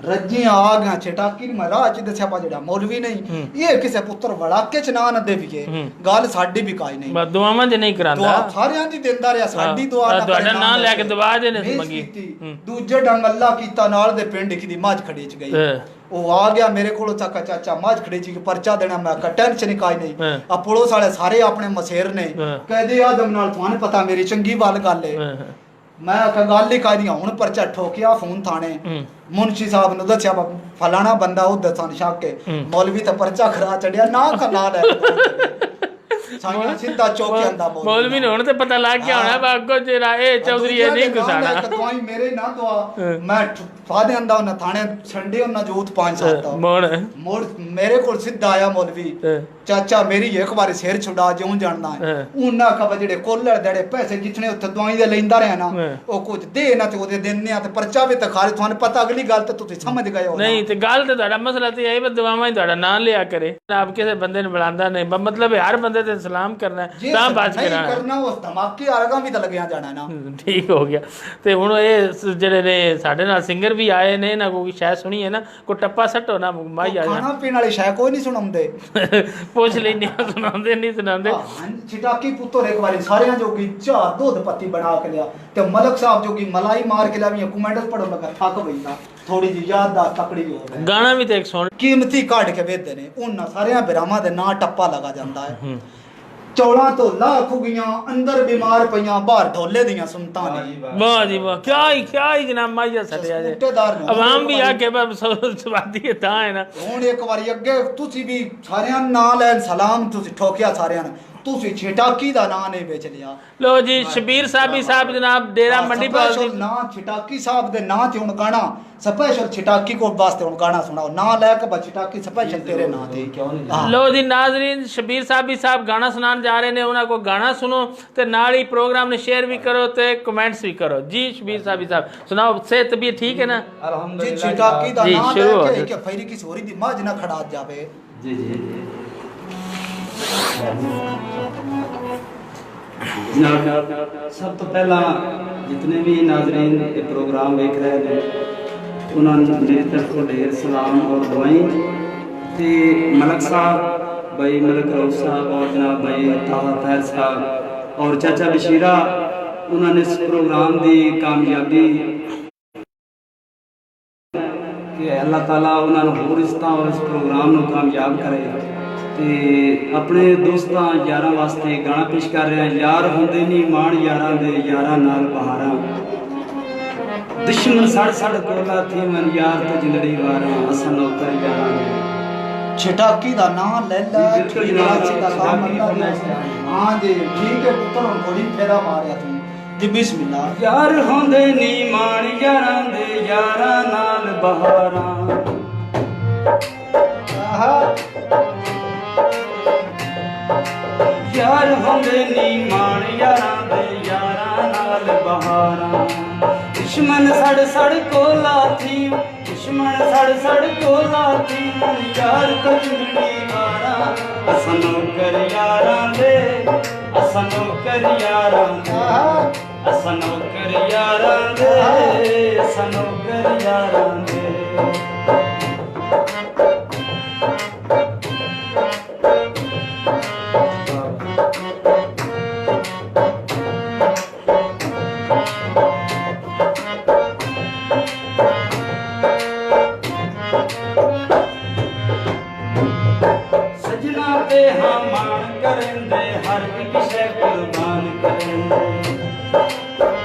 ਰੱਜੀਆਂ ਆ ਗਿਆ ਛਿਟਾਕੀ ਨੂੰ ਮੈਂ ਰਾਹ ਚ ਦੱਸਿਆ ਪਾ ਜਿਹੜਾ ਮੌਲਵੀ ਨਹੀਂ ਇਹ ਕਿਸੇ ਪੁੱਤਰ ਵੜਾਕੇ ਚ ਨਾ ਦੇਵੀਏ ਗੱਲ ਸਾਡੀ ਵੀ ਕਾਈ ਨਹੀਂ ਬਸ ਦੁਆਵਾਂ ਜੇ ਨਹੀਂ ਕਰਾਂਦਾ ਦੁਆ ਸਾਰਿਆਂ ਦੀ ਦਿੰਦਾ ਰਿਹਾ ਸਾਡੀ ਦੁਆ ਨਾ ਤੁਹਾਡਾ ਨਾਂ ਲੈ ਕੇ ਦੁਆ ਜੇ ਨੇ ਮੰਗੀ ਦੂਜੇ ਡੰਗ ਅੱਲਾ ਕੀਤਾ ਨਾਲ ਦੇ ਪਿੰਡ ਕਿਦੀ ਮੱਝ ਖੜੀ ਚ ਗਈ ਉਹ ਆ ਗਿਆ ਮੇਰੇ ਕੋਲ ਚੱਕਾ ਚਾਚਾ ਮੱਝ ਖੜੀ ਚ ਪਰਚਾ ਦੇਣਾ ਮੈਂ ਕਾ ਟੈਨਸ਼ਨ ਹੀ ਕਾਈ ਨਹੀਂ ਆ ਪੁਲਿਸ ਵਾਲੇ ਸਾਰੇ ਆਪਣੇ ਮਸੇਰ ਨੇ ਕਹਦੇ ਆਦਮ ਨਾਲ ਤੁਹਾਨੂੰ ਪਤਾ ਮੇਰੀ ਚੰਗੀ ਗੱਲ ਏ ਮੈਂ ਆਖਿਆ ਗੱਲ ਹੀ ਕਾਈ ਨਹੀਂ ਹੁਣ ਪਰਚਾ ਠੋਕਿਆ ਫੋਨ ਥਾਣੇ ਮੁਨਸ਼ੀ ਸਾਹਿਬ ਨੂੰ ਦੱਸਿਆ ਫਲਾਣਾ ਬੰਦਾ ਉਹ ਦੱਸਾਂ ਸ਼ੱਕ ਕੇ ਮੌਲਵੀ ਤਾਂ ਪਰਚਾ ਖਰਾ ਚੜਿਆ ਨਾ ਖਲਾ ਲੈ ਸਾਈਆਂ ਸਿੱਧਾ ਚੌਕੇ ਆਂਦਾ ਮੌਲਵੀ ਨੂੰ ਹੁਣ ਤੇ ਪਤਾ ਲੱਗ ਗਿਆ ਹੋਣਾ ਬਾ ਅੱਗੋਂ ਜਿਹੜਾ ਇਹ ਚੌਧਰੀ ਇਹ ਨਹੀਂ ਗੁਸਾਣਾ ਦਵਾਈ ਮੇਰੇ ਨਾ ਦਵਾ ਮੈਂ ਫਾਦੇ ਆਂਦਾ ਉਹਨਾਂ ਥਾਣੇ ਸੰਡੇ ਉਹਨਾਂ ਜੂਤ 5-7 ਮੋੜ ਮੇਰੇ ਕੋਲ ਸਿੱਧਾ ਆਇਆ ਮੌਲਵੀ ਚਾਚਾ ਮੇਰੀ ਇੱਕ ਵਾਰੀ ਸਿਰ ਛੁਡਾ ਜਿਉਂ ਜਾਣਦਾ ਉਹਨਾਂ ਕਾ ਜਿਹੜੇ ਕੋਲਰ ਦੇੜੇ ਪੈਸੇ ਜਿੱਥਣੇ ਉੱਥੇ ਦਵਾਈ ਦੇ ਲੈਂਦਾ ਰਿਹਾ ਨਾ ਉਹ ਕੁਝ ਦੇ ਨਾ ਤੇ ਉਹਦੇ ਦਿੰਨੇ ਆ ਤੇ ਪਰਚਾ ਵੀ ਤਾਂ ਖਾਲੀ ਤੁਹਾਨੂੰ ਪਤਾ ਅਗਲੀ ਗੱਲ ਤਾਂ ਤੁਸੀਂ ਸਮਝ ਗਏ ਹੋ ਨਹੀਂ ਤੇ ਗੱਲ ਤੇ ਤੁਹਾਡਾ ਮਸਲਾ ਤੇ ਇਹ ਦਵਾਵਾਂ ਹੀ ਤੁਹਾਡਾ ਨਾਂ ਲਿਆ ਕਰੇ ਆਪ ਕਿਸੇ ਬੰਦੇ ਨੂੰ ਬੁਲਾਉਂਦਾ ਨਹੀਂ ਮਤਲਬ ਹਰ ਬੰਦੇ ਤੇ ਸਲਾਮ ਕਰਨਾ ਤਾਂ ਬਾਤ ਕਰਨਾ ਉਸ ਧਮਾਕੇ ਆਰਗਾ ਵੀ ਤਾਂ ਲੱਗਿਆ ਜਾਣਾ ਨਾ ਠੀਕ ਹੋ ਗਿਆ ਤੇ ਹੁਣ ਇਹ ਜਿਹੜੇ ਨੇ ਸਾਡੇ ਨਾਲ ਸਿੰਗਰ ਵੀ ਆਏ ਨੇ ਨਾ ਕੋਈ ਸ਼ਾਇਦ ਸੁਣੀ ਹੈ ਨਾ ਕੋਈ ਟੱਪਾ ਸੱਟੋ ਨਾ ਮਾਈ ਆ ਖਾਣਾ ਪੀਣ ਵਾਲੀ ਸ਼ਾਇ ਕੋਈ ਨਹੀਂ ਸੁਣਾਉਂਦੇ ਪੁੱਛ ਲੈਂਦੇ ਸੁਣਾਉਂਦੇ ਨਹੀਂ ਸੁਣਾਉਂਦੇ ਛਿਟਾਕੀ ਪੁੱਤਰ ਇੱਕ ਵਾਰੀ ਸਾਰਿਆਂ ਜੋਗੀ ਚਾਹ ਦੁੱਧ ਪੱਤੀ ਬਣਾ ਕੇ ਲਿਆ ਤੇ ਮਲਕ ਸਾਹਿਬ ਜੋਗੀ ਮਲਾਈ ਮਾਰ ਕੇ ਲਿਆ ਕਮੈਂਟਸ ਪੜਨ ਲੱਗਾ ਥੱਕ ਪਈਦਾ ਥੋੜੀ ਜਿਹੀ ਯਾਦ ਦਾ ਤਕੜੀ ਹੋ ਗਈ ਗਾਣਾ ਵੀ ਤੇ ਇੱਕ ਸੁਣ ਕੀਮਤੀ ਕੱਢ ਕੇ ਵੇਚਦੇ ਨੇ ਉਹਨਾਂ ਸਾਰਿਆਂ ਬਿਰਾਮਾਂ ਦੇ ਨਾਂ ਟੱਪਾ ਲਗਾ ਜਾਂਦਾ ਹੈ ਚੌਲਾਂ ਤੋਂ ਲਾਖ ਗਈਆਂ ਅੰਦਰ ਬਿਮਾਰ ਪਈਆਂ ਬਾਹਰ ਢੋਲੇ ਦੀਆਂ ਸੁਣਤਾਂ ਨੇ ਵਾਹ ਜੀ ਵਾਹ ਕਿਆ ਹੀ ਜਨਾਬ ਮਾਈਆ ਸੱਟਿਆ ਜੇ ਆਵਾਮ ਵੀ ਆ ਕੇ ਸਵਾਦੀ ਤਾਂ ਹੈ ਨਾ ਹੁਣ ਇੱਕ ਵਾਰੀ ਅੱਗੇ ਤੁਸੀਂ ਵੀ ਸਾਰਿਆਂ ਨਾਂ ਲੈਣ ਸਲਾਮ ਤੁਸੀਂ ਠੋਕਿਆ ਸਾਰਿਆਂ ਨੇ ਤੁਸੀਂ ਛਿਟਾਕੀ ਦਾ ਨਾਂ ਨਹੀਂ ਵੇਚ ਲਿਆ ਲੋ ਜੀ ਸ਼ਬੀਰ ਸਾਬੀ ਸਾਹਿਬ ਜਨਾਬ ਡੇਰਾ ਮੰਡੀ ਪਾਲ ਦੀ ਨਾਂ ਛਿਟਾਕੀ ਸਾਹਿਬ ਦੇ ਨਾਂ ਤੇ ਹੁਣ ਗਾਣਾ ਸਪੈਸ਼ਲ ਛਿਟਾਕੀ ਕੋ ਵਾਸਤੇ ਹੁਣ ਗਾਣਾ ਸੁਣਾਓ ਨਾਂ ਲੈ ਕੇ ਛਿਟਾਕੀ ਸਪੈਸ਼ਲ ਤੇਰੇ ਨਾਂ ਤੇ ਲੋ ਜੀ ਨਾਜ਼ਰੀਨ ਸ਼ਬੀਰ ਸਾਬੀ ਸਾਹਿਬ ਗਾਣਾ ਸੁਣਾਉਣ ਜਾ ਰਹੇ ਨੇ ਉਹਨਾਂ ਕੋ ਗਾਣਾ ਸੁਣੋ ਤੇ ਨਾਲ ਹੀ ਪ੍ਰੋਗਰਾਮ ਨੂੰ ਸ਼ੇਅਰ ਵੀ ਕਰੋ ਤੇ ਕਮੈਂਟਸ ਵੀ ਕਰੋ ਜੀ ਸ਼ਬੀਰ ਸਾਬੀ ਸਾਹਿਬ ਸੁਣਾਓ ਸਿਹਤ ਤਬੀਅਤ ਠੀਕ ਹੈ ਨਾ ਜੀ ਛਿਟਾਕੀ ਦਾ ਨਾਂ ਲੈ ਕੇ ਫੈਰੀ ਕੀ ਸੋਰੀ ਦੀ ਮੱਝ ਨਾ ਖੜਾ ਜਾਵੇ जी जी जनाब सब तो पहला जितने भी नाजरीन ये प्रोग्राम देख रहे हैं उन्होंने मेरी तरफ को ढेर सलाम और दुआएं ते मलक साहब भाई मलक रऊफ साहब और जनाब भाई ताहा तैर साहब और चाचा बशीरा उन्होंने इस प्रोग्राम की कामयाबी कि अल्लाह ताला उन्होंने होर इस तरह और इस प्रोग्राम को कामयाब करे ਤੇ ਆਪਣੇ ਦੋਸਤਾਂ ਯਾਰਾਂ ਵਾਸਤੇ ਗਾਣਾ ਪੇਸ਼ ਕਰ ਰਿਹਾ ਯਾਰ ਹੁੰਦੇ ਨਹੀਂ ਮਾਣ ਯਾਰਾਂ ਦੇ ਯਾਰਾਂ ਨਾਲ ਬਹਾਰਾਂ ਦੁਸ਼ਮਣ ਸੜ ਕੋਲਾ ਥੀ ਮਨ ਯਾਰ ਤੇ ਜਿੰਦੜੀ ਵਾਰਾਂ ਅਸਾਂ ਨੌਕਰ ਯਾਰਾਂ ਦੇ ਛਿਟਾਕੀ ਦਾ ਨਾਂ ਲੈ ਲੈ ਛਿਟਾਕੀ ਦਾ ਕੰਮ ਹਾਂ ਜੀ ਠੀਕ ਹੈ ਪੁੱਤਰ ਹੁਣ ਥੋੜੀ ਫੇਰਾ ਮਾਰਿਆ ਤੂੰ ਜੀ ਬਿਸਮਿਲ੍ਲਾ ਯਾਰ ਹੁੰਦੇ ਨਹੀਂ ਮਾਣ ਯਾਰਾਂ ਦੇ ਯਾਰਾਂ ਨਾਲ ਬਹਾਰਾਂ यार होंदे नी मान यारां दे यारां नाल बहारां दुश्मन सड़ कोला थी दुश्मन सड़ कोला थी यार कजड़ी वारा असां नौकर यारां दे असां नौकर यारां दे असां नौकर यारां दे असां नौकर यारां दे करेंदे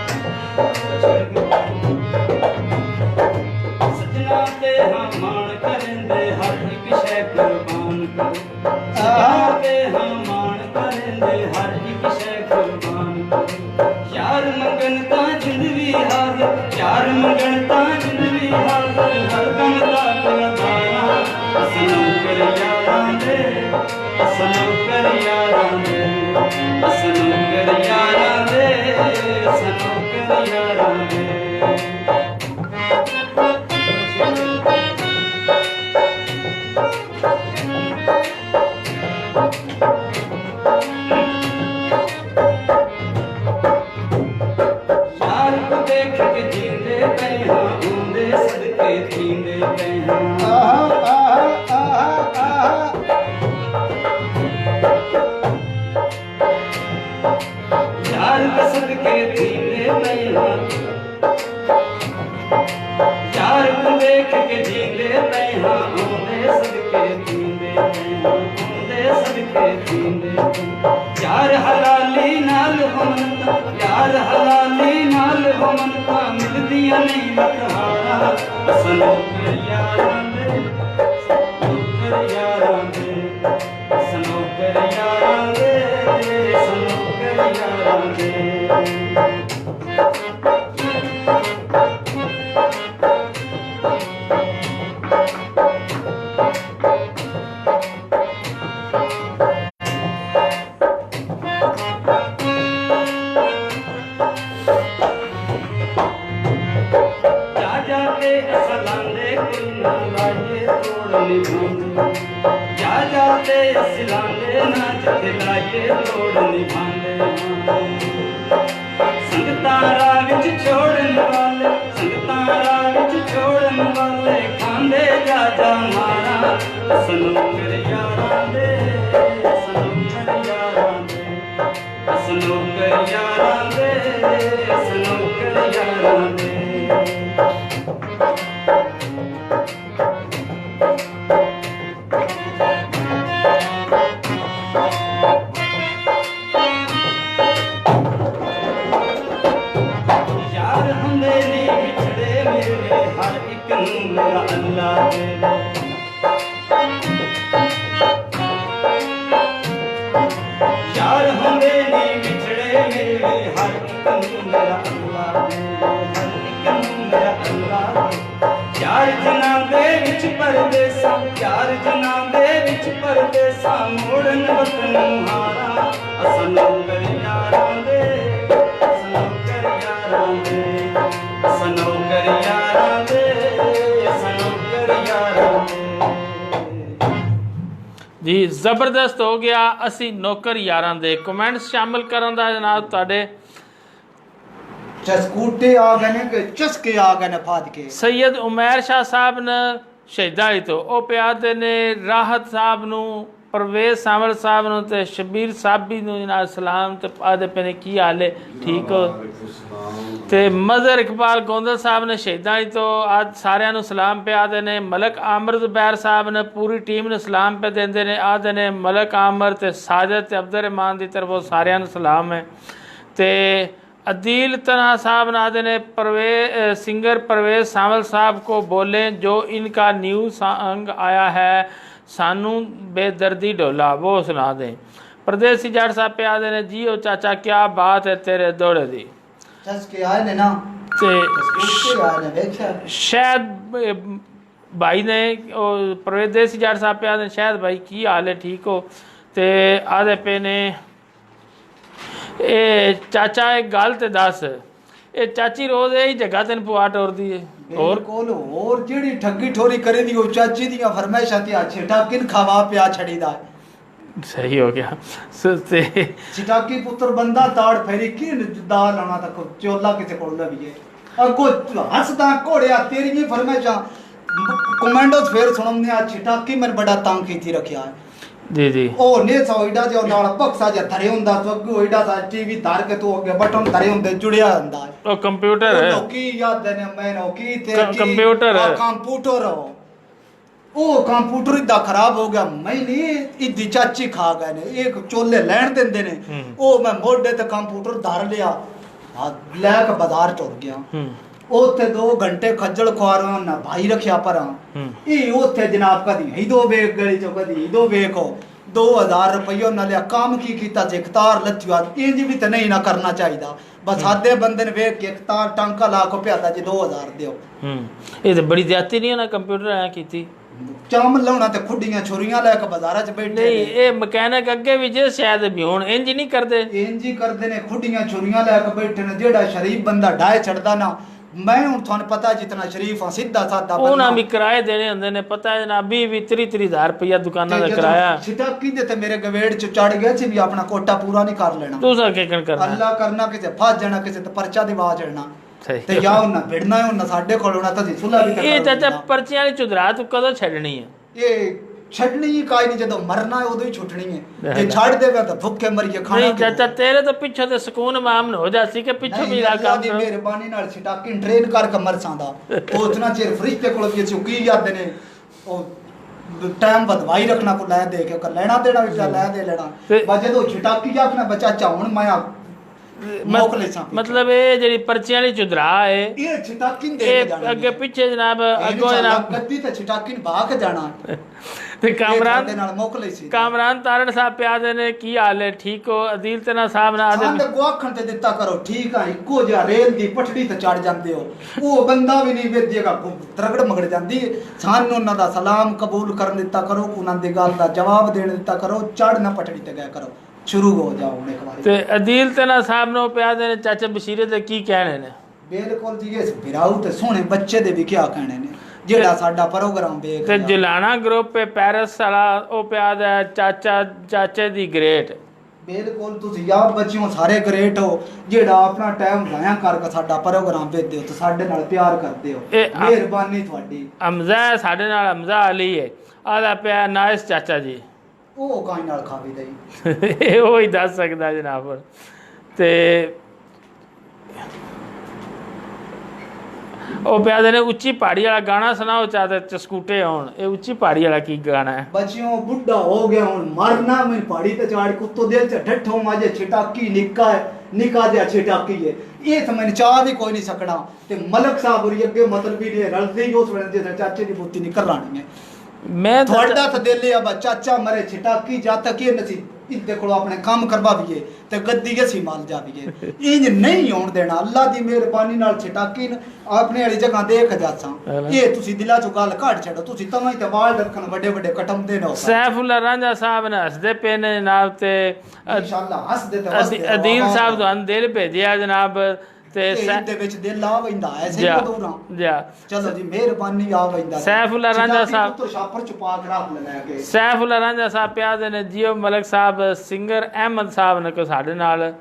सजना ते हम मान करेंदे हर एक शै कुर्बान कर सजना ते हम मान करेंदे हर एक शै कुर्बान कर यार मंगन ता जिंदगी हाज़िर यार मंगन ता जिंदगी हाज़िर हर दम दा दाना असनों कर यारां दे असनों कर यारां दे असनों कर यारां दे असनों कर यारां दे यार को देख के जींदे पे हाँ ऊंदे सदके थींदे पे हाँ यार को सदके थींदे पे हाँ यार को देख के जींदे पे हाँ ऊंदे सदके थींदे पे हाँ ऊंदे सदके थींदे पे यार हलाली नाल हमनता यार हलाली नाल हमनता मिलदियां नहीं लकहारा असनों कर यारां दे असनों कर यारां दे असनों कर यारां दे असनों कर यारां दे जा जाते असलांदे कुन्ना लाये तोड़ निभांदे जा जाते असलांदे ना जलाये तोड़ निभांदे संगतारा विच छोड़न वाले संगतारा विच छोड़न वाले खांदे जा जा मारा असनों कर यारां दे असनों कर यारां दे असनों कर यारां दे असनों कर यारां दे यार हमदे नी बिछड़े मेरे हर एक नूं मेरा अल्लाह दे यार हमदे नी बिछड़े मेरे हर एक नूं मेरा अल्लाह दे हर एक नूं मेरा अल्लाह दे यार जनाबे विच परदेसा यार जनाबे विच परदेसा मोड़न वतन हारा असनों कर यारां दे असनों कर यारां दे असनों कर यारां दे असनों कर यारां दे जी ਜ਼ਬਰਦਸਤ ਹੋ ਗਿਆ। ਅਸੀਂ ਨੌਕਰ ਯਾਰਾਂ ਦੇ ਕਮੈਂਟਸ ਸ਼ਾਮਿਲ ਕਰਨ ਦਾ ਜਨਾਬ ਤੁਹਾਡੇ चस्कूटे आ गए ने के चस्के आ गए ने फाद के ਸੈਯਦ ਉਮੈਰ ਸ਼ਾਹ ਸਾਹਿਬ ਨੇ ਸ਼ਹੀਦਾਂ ਤੋਂ ਉਹ ਪਿਆਦੇ ਨੇ ਰਾਹਤ ਸਾਹਿਬ ਨੂੰ परवेज सावल साहब ਨੂੰ ਤੇ ਸ਼ਬੀਰ ਸਾਬੀ ਨੂੰ ਜਨਾਬ ਸਲਾਮ ਤੇ ਆਦੇ ਪਨੇ ਕੀ ਹਾਲ ਹੈ ਠੀਕ ਹੋ ਤੇ ਮਜ਼ਹਰ ਇਕਬਾਲ ਗੋਂਦਲ ਸਾਹਿਬ ਨੇ ਸ਼ਹੀਦਾਂ ਤੋਂ ਅੱਜ ਸਾਰਿਆਂ ਨੂੰ ਸਲਾਮ ਪਿਆ ਦੇ ਨੇ ਮਲਕ ਆਮਰ ਜ਼ੁਬੈਰ ਸਾਹਿਬ ਨੇ ਪੂਰੀ ਟੀਮ ਨੂੰ ਸਲਾਮ ਪੇ ਦਿੰਦੇ ਨੇ ਆਦੇ ਨੇ ਮਲਕ ਆਮਰ ਤੇ ਸਾਜਦ ਤੇ ਅਬਦਰ ਰਹਿਮਾਨ ਦੀ ਤਰਫੋਂ ਸਾਰਿਆਂ ਨੂੰ ਸਲਾਮ ਹੈ ਤੇ अदील तना साहब नादे ने सिंगर परवेज सावल साहब को बोलें जो इनका न्यू सॉन्ग आया है सानू बेदर्दी डोला वो सुना दें। परदेसी जाट साहब पे आदे ने जी ओ चाचा क्या बात है तेरे दौड़े दी चस्के आए ने ना ते चस्के आए ने देखा शायद भाई ने परदेसी जाट साहब पे आदे शायद भाई की हाल है ठीक हो ते आदे पे ने ਇਹ ਚਾਚਾ ਇੱਕ ਗੱਲ ਤੇ ਦੱਸ ਇਹ ਚਾਚੀ ਰੋਜ਼ ਇਹੀ ਜਗ੍ਹਾ ਤੈਨੂੰ ਪੁਆ ਟੋਰਦੀ ਹੈ और कोल और जेड़ी ठगी ठोरी करे दी ओ चाची दी फरमाइशां ते छिटा किन खावा पिया छड़ीदा सही हो गया सुते छिटाकी पुत्र बंदा ताड़ फेरी किन जुदा लाना तक चोला किसे कोल लवी है अगो हंसदा घोड़िया तेरी ही फरमाइशां कमांडोस फेर सुनमने आ छिटाकी मन बड़ा तंग की थी रखया है जी जी ओ ने सोइडा जो नाल बक्सा जे धरे हुंदा तो अगो ओइडा सा टीवी धार के तो अगे बटन धरे हुंदे जुड़िया हुंदा वो कंप्यूटर है की याद ने मैं नो की थे कंप्यूटर है कंप्यूटर हो ਉਹ ਕੰਪਿਊਟਰ ਇਦਾਂ ਖਰਾਬ ਹੋ ਗਿਆ ਮੈਂ ਨਹੀਂ ਇੱਦੀ ਚਾਚੀ ਖਾ ਗਏ ਨੇ ਇੱਕ ਚੋਲੇ ਲੈਣ ਦਿੰਦੇ ਨੇ ਉਹ ਮੈਂ ਮੋਢੇ ਤੇ ਕੰਪਿਊਟਰ ਧਰ ਲਿਆ ਆ ਲੈ ਕੇ ਬਾਜ਼ਾਰ ਟੁਰ ਗਿਆ ਉੱਥੇ 2 ਘੰਟੇ ਖੱਜਲ ਖੁਆਰਾਂ ਨਾ ਭਾਈ ਰੱਖਿਆ ਪਰਾਂ ਇਹ ਉੱਥੇ ਜਨਾਬ ਕਦੀ ਹੀਦੋ ਵੇਖ ਗਲੀ ਚੋਂ ਕਦੀ ਹੀਦੋ ਵੇਖੋ 2000 ਰੁਪਏ ਨਾਲ ਲਿਆ ਕੰਮ ਕੀ ਕੀਤਾ ਜੇ ਇਖਤਾਰ ਲੱਥਿਆ ਇੰਜ ਵੀ ਤਾਂ ਨਹੀਂ ਨਾ ਕਰਨਾ ਚਾਹੀਦਾ ਬਸ ਸਾਦੇ ਬੰਦੇ ਨੇ ਵੇਖ ਕੇ ਇਖਤਾਰ ਟਾਂਕਾ ਲਾ ਕੋ ਪਿਆਦਾ ਜੀ 2000 ਦਿਓ ਇਹ ਤਾਂ ਬੜੀ ਜ਼ਿਆਦਤੀ ਨਹੀਂ ਉਹਨਾਂ ਕੰਪਿਊਟਰ ਆਇਆ ਕੀਤੀ ਚਾਮ ਲਾਉਣਾ ਤੇ ਖੁੱਡੀਆਂ ਛੁਰੀਆਂ ਲੈ ਕੇ ਬਾਜ਼ਾਰਾਂ 'ਚ ਬੈਠੇ ਨਹੀਂ ਇਹ ਮਕੈਨਿਕ ਅੱਗੇ ਵੀ ਜੇ ਸ਼ਾਇਦ ਵੀ ਹੁਣ ਇੰਜ ਨਹੀਂ ਕਰਦੇ ਇੰਜ ਹੀ ਕਰਦੇ ਨੇ ਖੁੱਡੀਆਂ ਛੁਰੀਆਂ ਲੈ ਕੇ ਬੈਠੇ ਨੇ ਜਿਹੜਾ ਸ਼ਰੀਫ ਬੰਦਾ ਡਾਏ ਛੱਡਦਾ ਨਾ ਮੈਂ ਹੁਣ ਤੁਹਾਨੂੰ ਪਤਾ ਜਿਤਨਾ ਸ਼ਰੀਫ ਆ ਸਿੱਧਾ ਸਾਦਾ ਉਹਨਾਂ ਵੀ ਕਿਰਾਏ ਦੇਣੇ ਹੁੰਦੇ ਨੇ ਪਤਾ ਹੈ ਜਨਾਬ 20-30 ਰੁਪਇਆ ਦੁਕਾਨਾਂ ਦਾ ਕਿਰਾਇਆ ਸਿਟਾਕੀ ਦੇ ਤੇ ਮੇਰੇ ਗਵੇੜ 'ਚ ਚੜ ਗਿਆ ਸੀ ਵੀ ਆਪਣਾ ਕੋਟਾ ਪੂਰਾ ਨਹੀਂ ਕਰ ਲੈਣਾ ਤੁਸੀਂ ਕੀ ਕਰਨਾ ਅੱਲਾ ਕਰਨਾ ਕਿਸੇ ਫਸ ਜਾਣਾ ਕਿਸੇ ਤੇ ਪਰਚਾ ਦਿਵਾ ਚੜਨਾ ਤੇ ਜਾਂ ਉਹਨਾਂ ਭਿੜਨਾ ਉਹਨਾਂ ਸਾਡੇ ਕੋਲ ਹੋਣਾ ਤਾਂ ਸੁਲਾ ਵੀ ਇਹ ਚਾਚਾ ਪਰਚੀਆਂ ਵਾਲੀ ਚੁਦਰਾ ਤੂੰ ਕਦੋਂ ਛੱਡਣੀ ਹੈ ਇਹ ਛੱਡਣੀ ਹੀ ਕਾਈ ਨਹੀਂ ਜਦੋਂ ਮਰਨਾ ਹੈ ਉਦੋਂ ਹੀ ਛੁੱਟਣੀ ਹੈ ਜੇ ਛੱਡ ਦੇਗਾ ਤਾਂ ਭੁੱਖੇ ਮਰੀਏ ਖਾਣਾ ਨਹੀਂ ਚਾਚਾ ਤੇਰੇ ਤੋਂ ਪਿੱਛੇ ਤੇ ਸਕੂਨ ਮਾਮਨ ਹੋ ਜਾਸੀ ਕਿ ਪਿੱਛੇ ਵੀ ਲਾ ਕੰਮ ਦੀ ਮਿਹਰਬਾਨੀ ਨਾਲ ਛਟਾਕੀ ਟ੍ਰੇਨ ਕਰਕੇ ਮਰਸਾਂ ਦਾ ਉਹ ਉਤਨਾ ਚਿਰ ਫਰਿਸ਼ਤੇ ਕੋਲ ਵੀ ਅਸੀਂ ਕੀ ਜਾਂਦੇ ਨੇ ਉਹ ਟਾਈਮ ਵਧਵਾਈ ਰੱਖਣਾ ਕੋ ਲੈ ਦੇ ਕੇ ਲੈਣਾ ਦੇਣਾ ਵੀ ਲੈ ਦੇ ਲੈਣਾ ਬਸ ਜਦੋਂ ਛਟਾਕੀ ਆਖਣਾ ਬੱਚਾ ਚਾਹਣ ਮਾਇਆ मतलब ये ਜਿਹੜੀ ਪਰਚੀਆਂ ਵਾਲੀ ਚੁਦਰਾ ਹੈ ਇਹ ਛਟਾਕੀ ਦੇ ਇਹ ਅੱਗੇ ਪਿੱਛੇ ਜਨਾਬ ਅੱਗੋਂ ਜਨਾਬ ਗੱਦੀ ਤੇ ਛਟਾਕੀ ਬਾ ਕੇ ਜਾਣਾ ਤੇ ਕਾਮਰਾਨ ਦੇ ਨਾਲ ਮੋਕਲੇ ਸੀ ਕਾਮਰਾਨ ਤਾਰੜ ਸਾਹਿਬ ਪਿਆਦੇ ਨੇ ਕੀ ਹਾਲ ਹੈ ਠੀਕ ਹੋ ਅਦੀਲ ਤੇ ਨਾ ਸਾਹਿਬ ਨਾ ਆਦੇ ਸੰਦ ਗੋਖਣ ਤੇ ਦਿੱਤਾ ਕਰੋ ਠੀਕ ਆ ਇੱਕੋ ਜਿਹਾ ਰੇਲ ਦੀ ਪਟੜੀ ਤੇ ਚੜ ਜਾਂਦੇ ਹੋ ਉਹ ਬੰਦਾ ਵੀ ਨਹੀਂ ਵੇਦੇਗਾ ਤਰਗੜ ਮਗੜ ਜਾਂਦੀ ਸਾਨੂੰ ਉਹਨਾਂ ਦਾ ਸਲਾਮ ਕਬੂਲ ਕਰਨ ਦਿੱਤਾ ਕਰੋ ਉਹਨਾਂ ਦੀ ਗੱਲ ਦਾ ਜਵਾਬ ਦੇਣ ਦਿੱਤਾ ਕਰੋ ਚੜ ਨਾ ਪਟੜੀ ਤੇ ਗਿਆ ਕਰੋ शुरू हो जाओ एक बार ते अदील तना साहब नो पिया दे चाचा बशीरे दे की कहने ने बिल्कुल जी ये बिराऊ ते सोने बच्चे दे भी क्या कहने ने जेड़ा साडा प्रोग्राम देख ते जिलाना ग्रुप पे पेरिस वाला ओ पिया दे चाचे दी ग्रेट बिल्कुल तुसी यार बच्चियों सारे ग्रेट हो जेड़ा अपना टाइम जाया करके साडा प्रोग्राम भेजदे हो ते साडे नाल प्यार करदे हो मेहरबानी ਤੁਹਾਡੀ हमजा साडे नाल हमजा अली है आदा पिया नाइस चाचा जी ਉਹ ਕਾਈ ਨਾਲ ਖਾਵੀ ਦਈ ਇਹ ਉਹ ਹੀ ਦੱਸ ਸਕਦਾ ਜਨਾਬ ਤੇ ਉਹ ਪਿਆਦੇ ਨੇ ਉੱਚੀ ਪਹਾੜੀ ਵਾਲਾ ਗਾਣਾ ਸੁਣਾਓ ਚਾਹਤੇ ਚਸਕੂਟੇ ਆਉਣ ਇਹ ਉੱਚੀ ਪਹਾੜੀ ਵਾਲਾ ਕੀ ਗਾਣਾ ਹੈ ਬੱਚਿਓ ਬੁੱਢਾ ਹੋ ਗਿਆ ਹੁਣ ਮਰਨਾ ਮੈਂ ਪਹਾੜੀ ਤੇ ਚਾੜ ਕੁੱਤੋ ਦਿਲ ਚ ਠੱਠੋ ਮਾਜੇ ਛਟਾਕੀ ਨਿੱਕਾ ਹੈ ਨਿੱਕਾ ਜਿਹਾ ਛਟਾਕੀ ਹੈ ਇਹ ਤਾਂ ਮੈਨੂੰ ਚਾਹ ਵੀ ਕੋਈ ਨਹੀਂ ਸਕਣਾ ਤੇ ਮਲਕ ਸਾਹਿਬ ਉਰੀ ਅੱਗੇ ਮਤਲਬ ਵੀ ਨੇ ਰਲਦੇ ਹੀ ਉਸ ਵੇਲੇ ਜੇ ਚਾਚੇ ਦੀ ਬੁੱਤੀ ਨਿਕਲ ਰਾਣੀ ਹੈ ਮੈਂ ਤੁਹਾਡਾ ਤਾਂ ਦਿਲ ਆ ਬਾ ਚਾਚਾ ਮਰੇ ਛਟਾਕੀ ਜਦ ਤੱਕ ਇਹ ਨਸੀ ਇਹਦੇ ਕੋਲ ਆਪਣੇ ਕੰਮ ਕਰਵਾਈਏ ਤੇ ਗੱਦੀ ਅਸੀਂ ਮਾਲ ਜਾਵੀਏ ਇੰਜ ਨਹੀਂ ਹੋਣ ਦੇਣਾ ਅੱਲਾ ਦੀ ਮਿਹਰਬਾਨੀ ਨਾਲ ਛਟਾਕੀ ਆਪਣੇ ਵਾਲੀ ਜਗ੍ਹਾ ਦੇਖ ਜਾਸਾਂ ਇਹ ਤੁਸੀਂ ਦਿਲਾਂ ਚੋਂ ਗੱਲ ਕੱਢ ਛੱਡੋ ਤੁਸੀਂ ਤਵਾਂ ਹੀ ਤੇ ਵਾਲ ਰੱਖਣ ਵੱਡੇ ਵੱਡੇ ਕਟਮਦੇ ਨੇ ਸੈਫੁੱਲਾ ਰਾਂਝਾ ਸਾਹਿਬ ਨੇ ਹੱਸਦੇ ਪਏ ਨੇ ਜਨਾਬ ਤੇ ਇਨਸ਼ਾਅੱਲਾ ਹੱਸਦੇ ਤੇ ਅਦੀਲ ਸਾਹਿਬ ਤੁਹਾਨੂੰ ਦਿਲ ਭੇਜਿਆ ਜਨਾਬ ਤੇ ਦੇ ਵਿੱਚ ਦਿਲ ਆ ਵੈਂਦਾ ਐਸੇ ਕਦੂਰਾਂ ਜਾ ਚਲੋ ਜੀ ਮਿਹਰਬਾਨੀ ਆ ਵੈਂਦਾ ਸੈਫੁੱਲਾ ਰਾਂਝਾ ਸਾਹਿਬ ਪੁੱਤਰ ਛਾਪਰ ਛੁਪਾ ਕੇ ਰੱਖ ਲੈ ਕੇ ਸੈਫੁੱਲਾ ਰਾਂਝਾ ਸਾਹਿਬ ਪਿਆਦੇ ਨੇ ਜੀਓ ਮਲਕ ਸਾਹਿਬ ਸਿੰਗਰ ਅਹਿਮਦ ਸਾਹਿਬ ਨੇ ਕੋ ਸਾਡੇ ਨਾਲ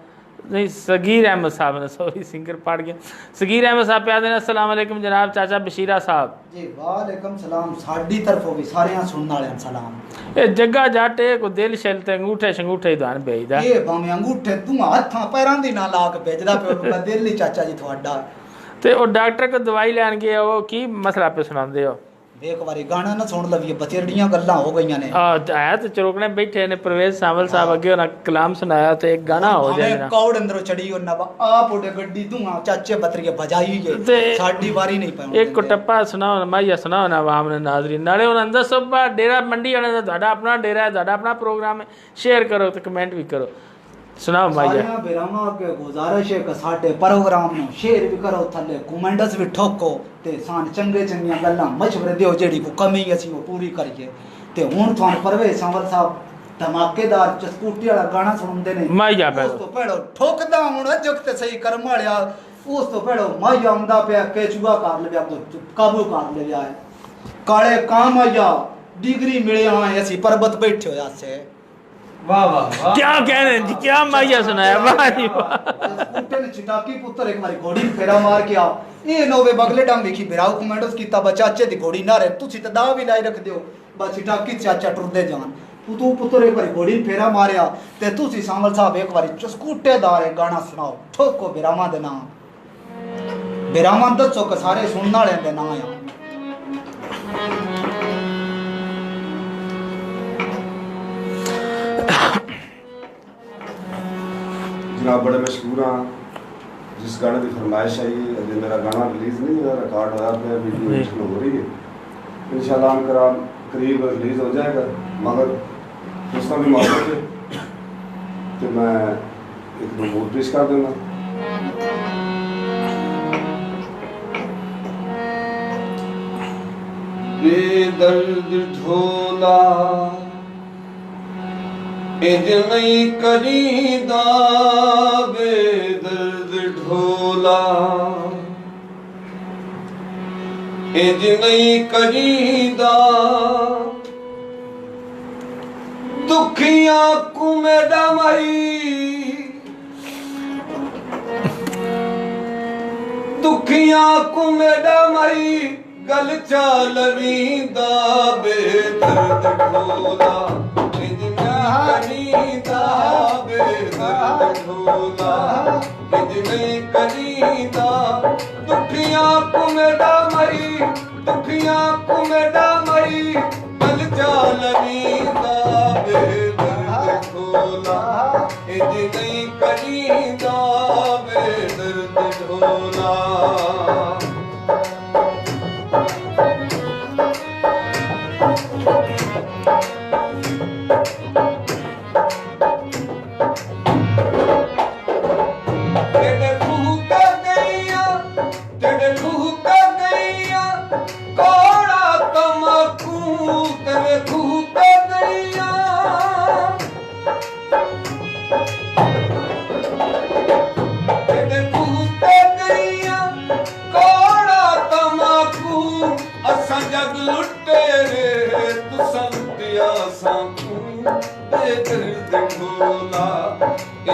नहीं सगीर अहमद साहब ने सॉरी सिंगर पढ़ गया सगीर अहमद साहब प्यादे ने अस्सलाम वालेकुम जनाब चाचा बशीरा साहब जी वालेकुम सलाम साडी तरफों भी सारे सुनने वाले सलाम ए जग्गा जाटे को दिल शल ते अंगूठे शंगूठे दान भेजदा ये भाਵੇਂ अंगूठे तू हत्थां पैरां दी ना ला के भेजदा पे दिल ही चाचा जी ਤੁਹਾਡਾ ਤੇ ਉਹ ਡਾਕਟਰ ਕੋ ਦਵਾਈ ਲੈਣ ਗਏ ਉਹ ਕੀ ਮਸਲਾ पे ਸੁਣਾਉਂਦੇ ਹੋ ਇੱਕ ਵਾਰੀ ਗਾਣਾ ਨਾ ਸੁਣ ਲਵੀਏ ਬਚੇੜੀਆਂ ਗੱਲਾਂ ਹੋ ਗਈਆਂ ਨੇ ਆ ਆਇਆ ਤੇ ਚਰੋਕਣੇ ਬੈਠੇ ਨੇ ਪ੍ਰਵੇਸ਼ ਸਾਵਲ ਸਾਹਿਬ ਅੱਗੇ ਉਹਨਾਂ ਕਲਾਮ ਸੁਣਾਇਆ ਤੇ ਇੱਕ ਗਾਣਾ ਹੋ ਜਾਏਗਾ ਕੌੜ ਅੰਦਰੋਂ ਚੜੀ ਉਹਨਾਂ ਆਪ ਉਹਦੇ ਗੱਡੀ ਧੂਆਂ ਚਾਚੇ ਬਤਰੀਏ ਬਜਾਈ ਗਏ ਸਾਡੀ ਵਾਰੀ ਨਹੀਂ ਪਾਉਂਦੇ ਇੱਕ ਟੱਪਾ ਸੁਣਾਓ ਮਾਈਆ ਸੁਣਾਓ ਨਾ ਆਵਾਮ ਨੇ ਨਾਜ਼ਰੀਨ ਨਾਲੇ ਉਹਨਾਂ ਅੰਦਰ ਸਭ ਡੇਰਾ ਮੰਡੀ ਵਾਲੇ ਦਾ ਤੁਹਾਡਾ ਆਪਣਾ ਡੇਰਾ ਹੈ ਤੁਹਾਡਾ ਆਪਣਾ ਪ੍ਰੋਗਰਾਮ ਹੈ ਸ਼ੇਅਰ ਕਰੋ ਤੇ ਕਮੈਂਟ ਵੀ ਕਰੋ ਸੁਣਾਓ ਮਾਈਆ ਸਾਰਿਆਂ ਬਿਰਾਵਾਂ ਅੱਗੇ ਗੁਜ਼ਾਰਿਸ਼ ਹੈ ਕਿ ਸਾਡੇ ਪ੍ਰੋਗਰਾਮ ਨੂੰ ਸ਼ੇਅਰ ਵੀ ਕਰੋ ਥੱਲੇ ਕਮੈਂਟਸ ਵੀ ਠੋਕੋ ਤੇ ਸਾਨ ਚੰਗੇ ਚੰਗੀਆਂ ਗੱਲਾਂ ਮਸ਼ਵਰੇ ਦਿਓ ਜਿਹੜੀ ਕੋ ਕਮੀ ਅਸੀਂ ਉਹ ਪੂਰੀ ਕਰੀਏ ਤੇ ਹੁਣ ਤੁਹਾਨੂੰ ਪਰਵੇਜ਼ ਸਾਵਲ ਸਾਹਿਬ ਧਮਾਕੇਦਾਰ ਚਸਕੂਟੀ ਵਾਲਾ ਗਾਣਾ ਸੁਣਾਉਂਦੇ ਨੇ ਮਾਈਆ ਉਸ ਤੋਂ ਪਹਿਲਾਂ ਠੋਕਦਾ ਹੁਣ ਜੁਗਤ ਸਹੀ ਕਰਮ ਵਾਲਿਆ ਉਸ ਤੋਂ ਪਹਿਲਾਂ ਮਾਈਆ ਆਉਂਦਾ ਪਿਆ ਕੇਚੂਆ ਕਰ ਲਿਆ ਕਾਬੂ ਕਰ ਲਿਆ ਕਾਲੇ ਕਾਮ ਆਇਆ ਡਿਗਰੀ ਮਿਲਿਆ ਹੈ ਅਸੀਂ ਪਰਬਤ ਬੈਠੇ ਹੋਇਆ ਸੇ वाह वाह वाह क्या कह रहे हैं जी क्या माइया सुनाया वाह जी वाह स्कूटर ने चिटाकी पुत्र एक मारी घोड़ी फेरा मार के आओ ये नोवे बगले डांग देखी बिराऊ कमेंट्स कीता बा चाचे दी घोड़ी ना रहे तुसी त दा भी लाई रख दियो बा चिटाकी चाचा टुरदे जान तू पुत्र एक बारी घोड़ी फेरा मारया ते तुसी सावल साहब एक बारी चस्कूटेदार गाना सुनाओ ठोको बिरामा दे नाम बिरामा दसो के सारे सुनने वाले दे नाम आ जनाब बड़े मशहूर हाँ जिस गाने की फरमाइश आई है अभी मेरा गाना रिलीज़ नहीं हुआ रिकॉर्ड होया पे वीडियो हो रही है इंशाल्लाह हम करीब रिलीज़ हो जाएगा मगर उसका भी मौका है तो मैं एक नमूद पेश कर दूँगा बेदर्द ढोला इंज नहीं करीदा बेदर्द ढोला इंज नहीं करीदा दुखियां को मेरा मई दुखियां को मेरा मई गल चालवींदा बेदर्द ढोला इंज नहीं करीदा बेदर्द ढोला इंज नहीं करीदा दुखियां को मेरा मई दुखियां को मेरा मई गल चालवींदा बेदर्द ढोला इंज नहीं करीदा बेदर्द ढोला जग लुटे रे तुसा लुटिया साकू बेदर्द ढोला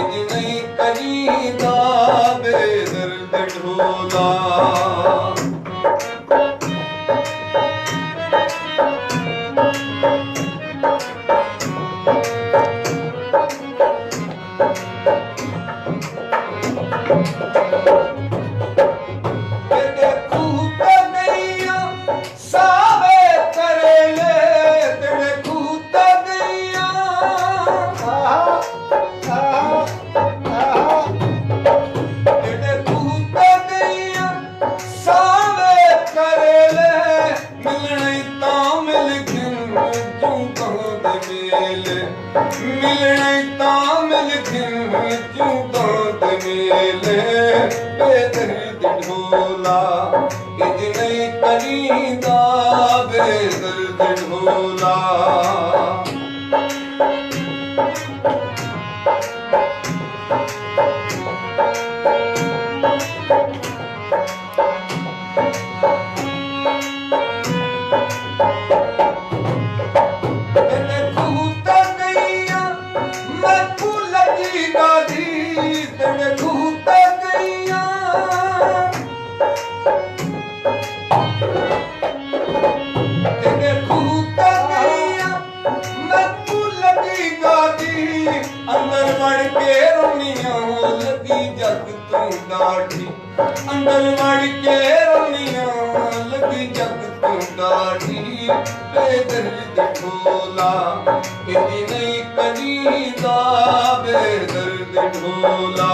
इंज नहीं करीदा बेदर्द ढोला मिलने तामिल क्यों दांत मेले बेदर्द ढोला इंज नहीं करीदा बेदर्द ढोला अंदर वड़ के रोनियां लगी जग तू डाढ़ी अंदर वड़ के रोनियां लगी जग तू डाढ़ी बेदर्द ढोला इंज नहीं करीदा बेदर्द ढोला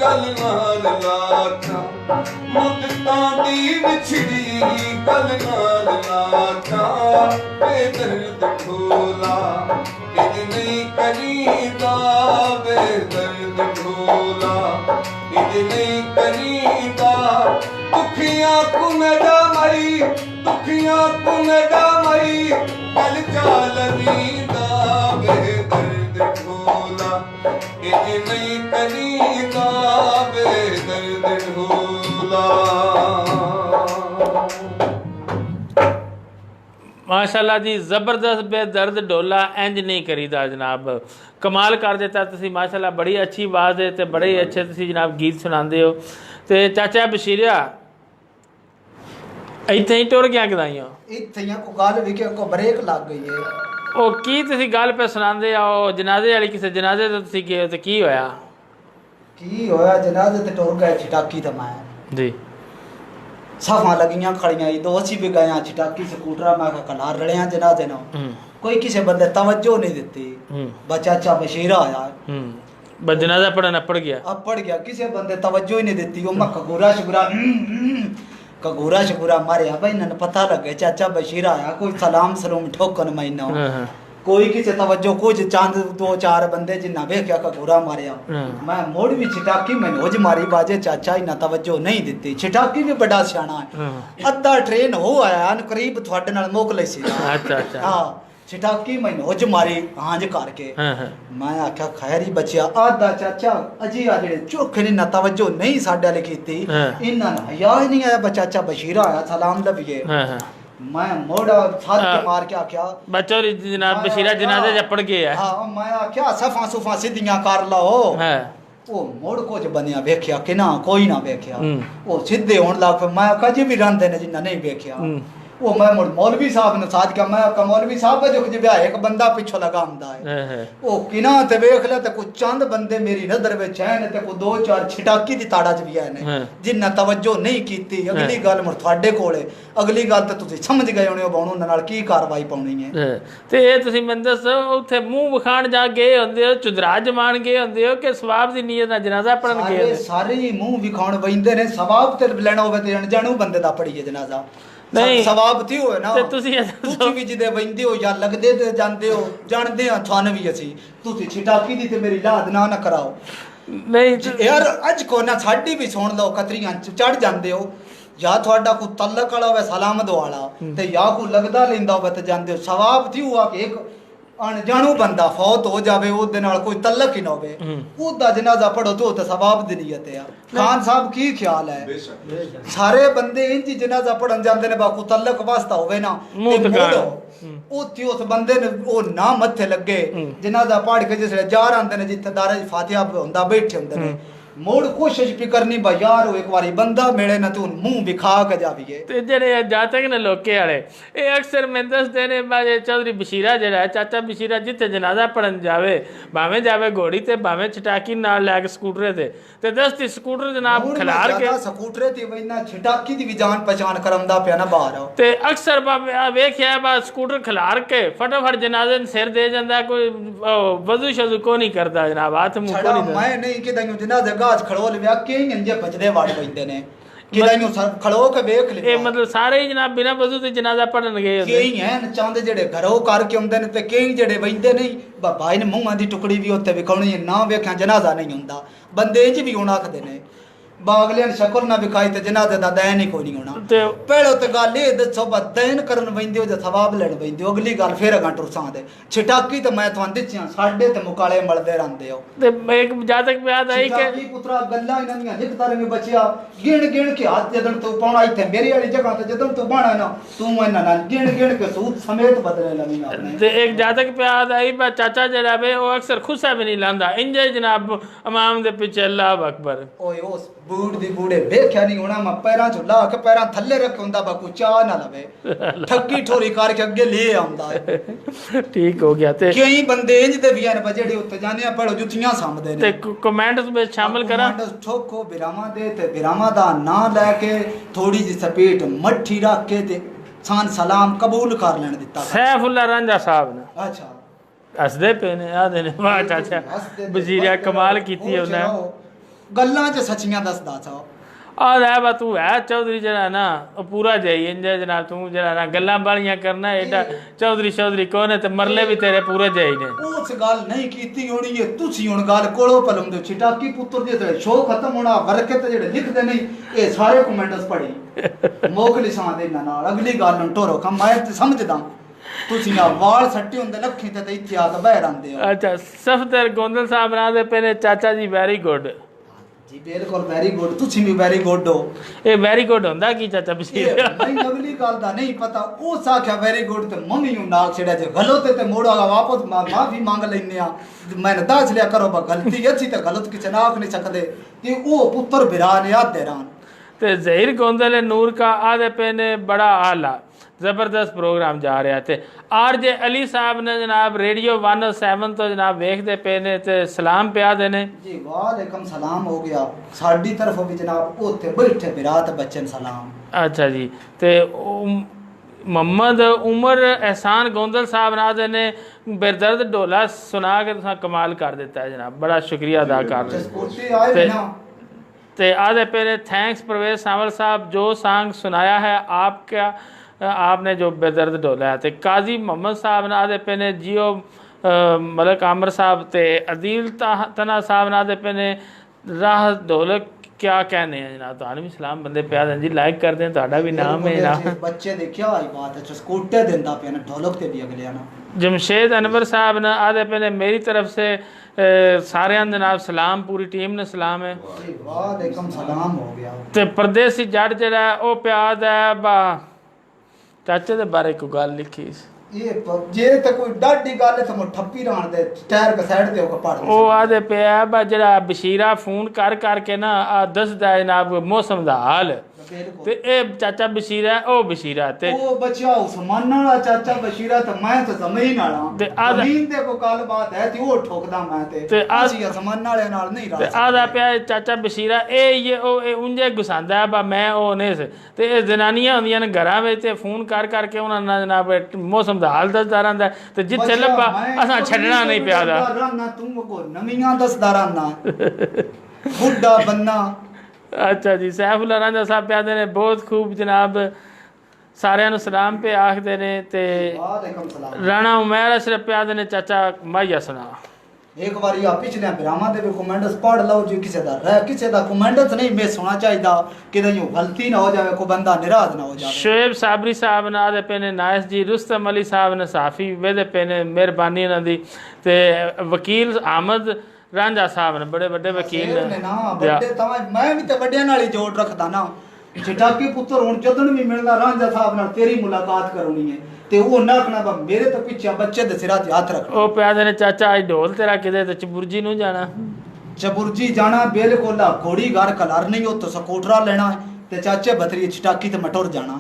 गल नाल लाचा मुद्दतां दी विछड़ी गल नाल लाचा बेदर्द ढोला इंज नहीं करीदा बेदर्द ढोला इंज नहीं करीदा दुखियां को मेरा मई दुखियां को मेरा मई गल चालवींदा बेदर्द ढोला इंज नहीं करीदा बेदर्द ढोला। माशाल्लाह जी ज़बरदस्त बेदर्द डोला इंज नहीं करीदा जनाब कमाल कर देता तुसी माशाल्लाह बड़ी अच्छी आवाज़ है तो बड़े ही अच्छे तुसी जनाब गीत सुनाते हो तो चाचा बशीरिया इत्थे ही टुर गया कदाइयों इत्थे ही को गल भी को ब्रेक लग गई है ओ की तुसी गल पे सुनाते हो जनाजे वाली किसी जनाजे तो तुसी गए तो की होया जनाजे ते टुर गए छिटाकी ते मैं जी सफा लगियां खड़ियां दो असी भी गया छिटाकी स्कूटरा मैं कलार रलिया जनाजे नो कोई किसी बंदे तवज्जो नहीं देती बचाचा बशीरा आया जनाजा पढ़न अपड़ गया अपड़ गया किसी बंदे तवज्जो ही नहीं देती वो मैं कगूरा शकूरा मारिया भाई इन्हें पता लगे चाचा बशीरा आया कोई सलाम सलूम ठोकन महीना कोई किसी तवज्जो कुछ चांद दो चार बंदे जिन्ना वेख्या कगूरा मारिया मैं मोड़ भी छिटाकी मैंने होज मारी बाजे चाचा इन्ना तवज्जो नहीं दिती छिटाकी भी बड़ा सियाना है अद्धा ट्रेन हो आया करीब थोड़े नाल मोकले सी हाँ छिटाकी मैंने होज मारी हांज करके मैं आख्या खैर ही बचिया आधा चाचा अजी आ जेड़े चोखे ने ना तवज्जो नहीं साडे वाले कीती इन्ना हया ही नहीं आया बचाचा बशीरा आया सलाम लबिए मैं मोड़ा साथ के मार के आख्या बच्चों जनाब बशीरा जनाजे जपड़ गया हां मैं आख्या सफा सुफा सीधियां कर लो ओ मोड़ कुछ बनिया वेख्या कि ना कोई ना वेख्या ओ सीधे होन लग पे मैं आख्या जी भी रंदे ने जिन्ना नहीं वेख्या वो मैं मौलवी साहब ने साथ क्या मैं मौलवी साहब जो कि एक बंदा पिछो लगा आंदा है ओ किना ते वेख ले ते कुछ चंद बंदे मेरी नजर विच हैं ते को दो चार छिटाकी दी ताड़ा च भी है जिन्ना तवज्जो नहीं कीती अगली गल मुड़ ਤੁਹਾਡੇ ਕੋਲੇ अगली गल ते तुसी समझ गए होने हो बाणू नाल की कार्रवाई पाउनी है ते ए तुसी मैं दसो उथे मुंह विखाण जा गए हुंदे हो चुदरा जमान गए हुंदे हो कि सवाब दी नीयत नाल जनाजा पढ़न गए सारे मुंह विखाण वइंदे ने सवाब ते लेना होवे ते अनजाणू बंदे दा पढ़ीए जनाजा नहीं सवाब थी होए ना ते तुसी भी जिदे वंदे हो या लगदे ते जानदे हो जानदे आ थान भी असी तुसी छिटाकी दी ते मेरी लाद ना कराओ नहीं यार अज को ना साडी भी सुन लो कतरियां चढ़ जांदे हो या थोड़ा को तलक वाला होवे सलाम दो वाला ते या को लगदा लेंदा होवे ते जानदे हो सवाब थी हुआ कि एक अनजाणू बंदा फौत हो जावे ओदे नाल कोई तलक ही ना होवे ओदा जनाजा पढ़ो तो सवाब दी नियत है खान साहब की ख्याल है सारे बंदे इंज जनाजा पढ़न जांदे ने बाकू तलक वास्ता होवे ना ते उस बंदे ने ओ ना मथे लगे जनाजा पढ़ के जिसले जार आंदे ने जिथे दारे फातिहा होंदा बैठे होंदे ने मोड़ कोशिश भी करनी बा यार एक बारी बंदा मिले ना तू मुंह विखा के जाविए ते जेड़े जातक ने लोके वाले ए अक्सर मैं दसदे ने बाजे चौधरी बशीरा जेड़ा है चाचा बशीरा जिथे जनाजा पढ़न जावे भावें जावे घोड़ी ते भावें छिटाकी नाल लैके स्कूटरे ते दसती स्कूटर जनाब खिलार के स्कूटरे ते वइना छिटाकी दी भी जान पहचान करमदा पिया ना बाहर ते अक्सर वेख्या बा स्कूटर खिलार के फटाफट जनाजे ने सिर दे जांदा कोई वजू शजू को नहीं करदा जनाब हाथ मुंह को नहीं मैं नहीं कि दंग जनाजा गाज खड़ोल व्या के इंजे बजदे वाड़ पैंदे ने कि दंग खड़ो के वेख ले ए मतलब सारे ही जनाब बिना वजू ते जनाजा पढ़न गए होंदे कई हैं चंद जेड़े घरों करके आंदे ने ते कई जेड़े वइंदे नहीं बाबा इन मुंहां दी टुकड़ी भी उत्ते विखाउणी ना वेख्या जनाजा नहीं हुंदा बंदे इंज भी होना आखदे ने बागले ने शक्ल ना विखाई ते जनाजे दा दैन ही कोई नहीं होना पहले ते गल ए दसो बा दैन करन वइंदे हो जे सवाब लेन वइंदे अगली गल फिर अगा टुरसां दे छिटाकी ते मैं तुहां दिచ్చిਆਂ साडे ते मुकाले मलदे रहंदे हो ते एक जातक याद आई के छिटाकी पुत्रा गल्ला इन्हां दी लिखदा रहे बचिया गिण के हाथ जदन तू पाउणा इथे मेरी वाली जगह ते जदन तू बाणा ना तू इन्हां नाल गिण के सूत समेत बदले लवी ना ते एक जातक याद आई बा चाचा जेड़ा बे ओ अक्सर खुसा भी नहीं लांदा इंजे जनाब इमाम दे पीछे अल्लाह अकबर ओए ओस बूढ़ दी बूढ़े वेख्या नहीं होना मैं पैरां चो ला के पैरां थल्ले रख हुंदा बा को चाह ना लवे ठक्की ठोरी करके अगे ले आंदा है ठीक हो गया ते कई बंदे इंज दे भी ने जेड़ी उत्ते जाने पढ़ो जुतियां सामदे ने ते कमेंट्स में शामिल करा ठोको बिरामा दे ते बिरामा दा नाम लेके थोड़ी जी सपेट मट्ठी रख के ते सान सलाम कबूल कर लेने दिता सैफुल्ला रांझा साहब ने अच्छा हसदे पे ने आदे ने वाह चाचा वजीरिया कमाल कीती है उन्हें गल्लां च सच्चियां दसदा चा आ बा तू है चौधरी जरा ना पूरा जाई इंजे जनाब तू जरा ना गल्लां बालियां करना एडा चौधरी कौन है ते मरले भी तेरे पूरे जाई ने उस गल नहीं कीती होनी है तुसी हुन गल कोलो पलम दे छिटाकी पुत्र दे ते शो खत्म होना वर्के ते जेड़े लिखदे नहीं ए सारे कमेंट्स पढ़ी मोकली सां दे नाल अगली गल न टोरो कम मैं ते समझदा तुसी ना वाल सट्टे हुंदे लखी ते इथे आ के बाहर आंदे हो अच्छा सफदर गोंदल साहब ना दे पेने चाचा जी वेरी गुड जी बिल्कुल वेरी गुड, तुसी भी वेरी गुड हो। ਇਹ ਵੈਰੀ ਗੁੱਡ ਹੁੰਦਾ ਕੀ ਚਾਚਾ ये ਬਸ਼ੀਰ नहीं अगली गल दा नहीं पता ओ साख्या वेरी गुड ते मम्मी नु नाक छेड़ा जे गलत है ते मोड़ा वापस माफी मांग लेने आ मैंने दस लिया करो बा गलती अच्छी ते गलत किसे नाक नहीं सकदे ते ओ पुत्र बिरा ने याद देरान ਤੇ ਜ਼ਹੀਰ ਗੋਂਦਲ ਨੂਰ ਕਾ ਆਦੇ ਪੇ ਨੇ ਬੜਾ ਆਲਾ ਜ਼ਬਰਦਸਤ ਪ੍ਰੋਗਰਾਮ ਜਾ ਰਿਹਾ ਤੇ ਆਰਜੇ ਅਲੀ ਸਾਹਿਬ ਨੇ ਜਨਾਬ ਰੇਡੀਓ 107 ਤੋਂ ਜਨਾਬ ਵੇਖਦੇ ਪਏ ਨੇ ਤੇ ਸਲਾਮ ਪਿਆ ਦੇ ਨੇ जी वालेकुम सलाम हो गया साडी तरफ भी जनाब ओथे बैठे बिरात बच्चन सलाम। ਅੱਛਾ ਜੀ ਤੇ ਮੁਹੰਮਦ ਉਮਰ ਅਹਿਸਾਨ ਗੋਂਦਲ ਸਾਹਿਬ ਨਾਲ ਦੇ ਨੇ ਬੇਦਰਦ ਢੋਲਾ ਸੁਣਾ ਕੇ ਤੁਸੀਂ ਕਮਾਲ ਕਰ ਦਿੱਤਾ ਹੈ ਜਨਾਬ ਬੜਾ ਸ਼ੁਕਰੀਆ ਅਦਾ ਕਰ ਰਹੇ जसकोटी आए ते- ना तो आधे पहले थैंक्स परवेज सावल साहब जो सॉन्ग सुनाया है आपका आपने जो बेदर्द डोला है तो काजी मोहम्मद साहब ने आधे पहले जियो मलक आमर साहब ते अदील तना साहब ने आधे पहले राह ढोलक क्या कहने हैं जनाब तो भी सलाम बंदे प्यार जी लाइक कर दें तो भी नाम है ना बच्चे देखिया आई बात है जसकोटे देंदा पे ना ढोलक ते भी अगले ना जमशेद अनवर साहब ने आधे पहले मेरी तरफ से सारे जनाब सलाम पूरी टीम ने सलाम है जी वालेकुम सलाम हो गया। ਤੇ ਪਰਦੇਸੀ ਜੱਟ ਜਿਹੜਾ ਹੈ ਉਹ ਪਿਆਦ ਹੈ ਬਾ ਚਾਚੇ ਦੇ ਬਾਰੇ ਕੋਈ ਗੱਲ ਲਿਖੀ ਸੀ ये जे ते कोई डाडी गल है तो मो ठप्पी राण दे टायर के साइड ते पड़ ਉਹ ਆਦੇ ਪਿਆ ਬਾ ਜਿਹੜਾ ਬਸ਼ੀਰਾ ਫੋਨ ਕਰ ਕਰਕੇ ਨਾ ਆ ਦੱਸਦਾ ਜਨਾਬ ਮੌਸਮ ਦਾ ਹਾਲ ਤੇ ਇਹ ਚਾਚਾ ਬਸ਼ੀਰਾ ਉਹ ਬਸ਼ੀਰਾ ਤੇ ओ बच्चा उस्मान वाला चाचा बशीरा तो मैं तो जमीन वाला ते आधा- जमीन ते को गल बात है ते ओ ठोकदा मैं ते ते आ- ਅਸੀਂ उस्मान वाले नाल नहीं ਤੇ रहा ਆਦਾ ਪਿਆ ਚਾਚਾ ਬਸ਼ੀਰਾ ਇਹ ਉਹ ਉਂਝੇ ਗੁਸਾਂਦਾ ਬਾ ਮੈਂ ਉਹ ਨਹੀਂ ਸੀ ਤੇ ਇਹ ਜਨਾਨੀਆਂ ਹੁੰਦੀਆਂ ਨੇ ਘਰਾਂ ਵਿੱਚ ਤੇ ਫੋਨ ਕਰ ਕਰਕੇ ਉਹਨਾਂ ਨਾਲ ਜਨਾਬ ਮੌਸਮ ਦਾ ਹਾਲ ਦੱਸਦਾ ਰਹਿੰਦਾ ਤੇ ਜਿੱਥੇ ਲੱਭਾ ਅਸਾਂ ਛੱਡਣਾ ਨਹੀਂ ਪਿਆ ਦਾ ਰਾਨਾ ਤੂੰ ਕੋ ਨਵੀਆਂ ਦੱਸਦਾ ਰਾਨਾ ਬੁੱਢਾ ਬੰਨਾ ਅੱਛਾ ਜੀ ਸੈਫੁੱਲਾ ਰਾਂਝਾ ਸਾਹਿਬ ਪਿਆਦੇ ਨੇ ਬਹੁਤ ਖੂਬ ਜਨਾਬ ਸਾਰਿਆਂ ਨੂੰ ਸਲਾਮ ਪੇ ਆਖਦੇ ਨੇ ਤੇ ਵਾਲੇਕਮ ਸਲਾਮ। ਰਾਣਾ ਉਮਰ ਅਸ਼ਰਫ ਪਿਆਦੇ ਨੇ ਚਾਚਾ ਮਾਇਆ ਸੁਣਾ एक बार या पिछले ब्राह्मण दे भी कमेंट्स पढ़ लो जी किसे दा रह किसे दा कमेंट्स नहीं मैं सुना चाहिदा कि यूं गलती ना हो जावे को बंदा निराश ना हो जावे। ਸ਼ੋਏਬ ਸਾਬਰੀ ਸਾਹਿਬ ਨੇ ਆਦੇ ਪਏ ਨੇ ਨਾਇਸ ਜੀ ਰੁਸਤਮ ਅਲੀ ਸਾਹਿਬ ਨੇ ਸਾਫੀ ਵੇਦੇ ਪਏ ਨੇ ਮਿਹਰਬਾਨੀ ਇਹਨਾਂ ਦੀ ਤੇ ਵਕੀਲ ਆਮਦ ਰਾਂਝਾ ਸਾਹਿਬ ਨੇ ਬੜੇ ਵੱਡੇ ਵਕੀਲ ਨੇ ਨਾ ਵੱਡੇ ਤਾਂ ਮੈਂ ਵੀ ਤੇ ਵੱਡਿਆਂ ਨਾਲ ਹੀ ਜੋੜ ਰੱਖਦਾ ਨਾ ਚਟਾਕੀ ਪੁੱਤਰ ਹੁਣ ਜਦੋਂ ਵੀ ਮਿਲਦਾ ਰਾਂਝਾ ਸਾਹਿਬ ਨਾਲ ਤੇਰੀ ਮੁਲਾਕਾਤ ਕਰਾਉਣੀ ਹੈ ਤੇ ਉਹ ਨਾ ਆਖਣਾ ਮੇਰੇ ਤੋਂ ਪਿੱਛੇ ਬੱਚੇ ਦੇ ਸਿਰਾਂ ਤੇ ਹੱਥ ਰੱਖ ਉਹ ਪਿਆਦੇ ਨੇ ਚਾਚਾ ਅੱਜ ਢੋਲ ਤੇਰਾ ਕਿਤੇ ਤੇ ਚਬੁਰਜੀ ਨੂੰ ਜਾਣਾ चबुर्जी जाना बिल्कुल घोड़ी घर कलर नहीं हो तो स्कूटरा लेना ते चाचे बतरी छिटाकी ते मटोर जाना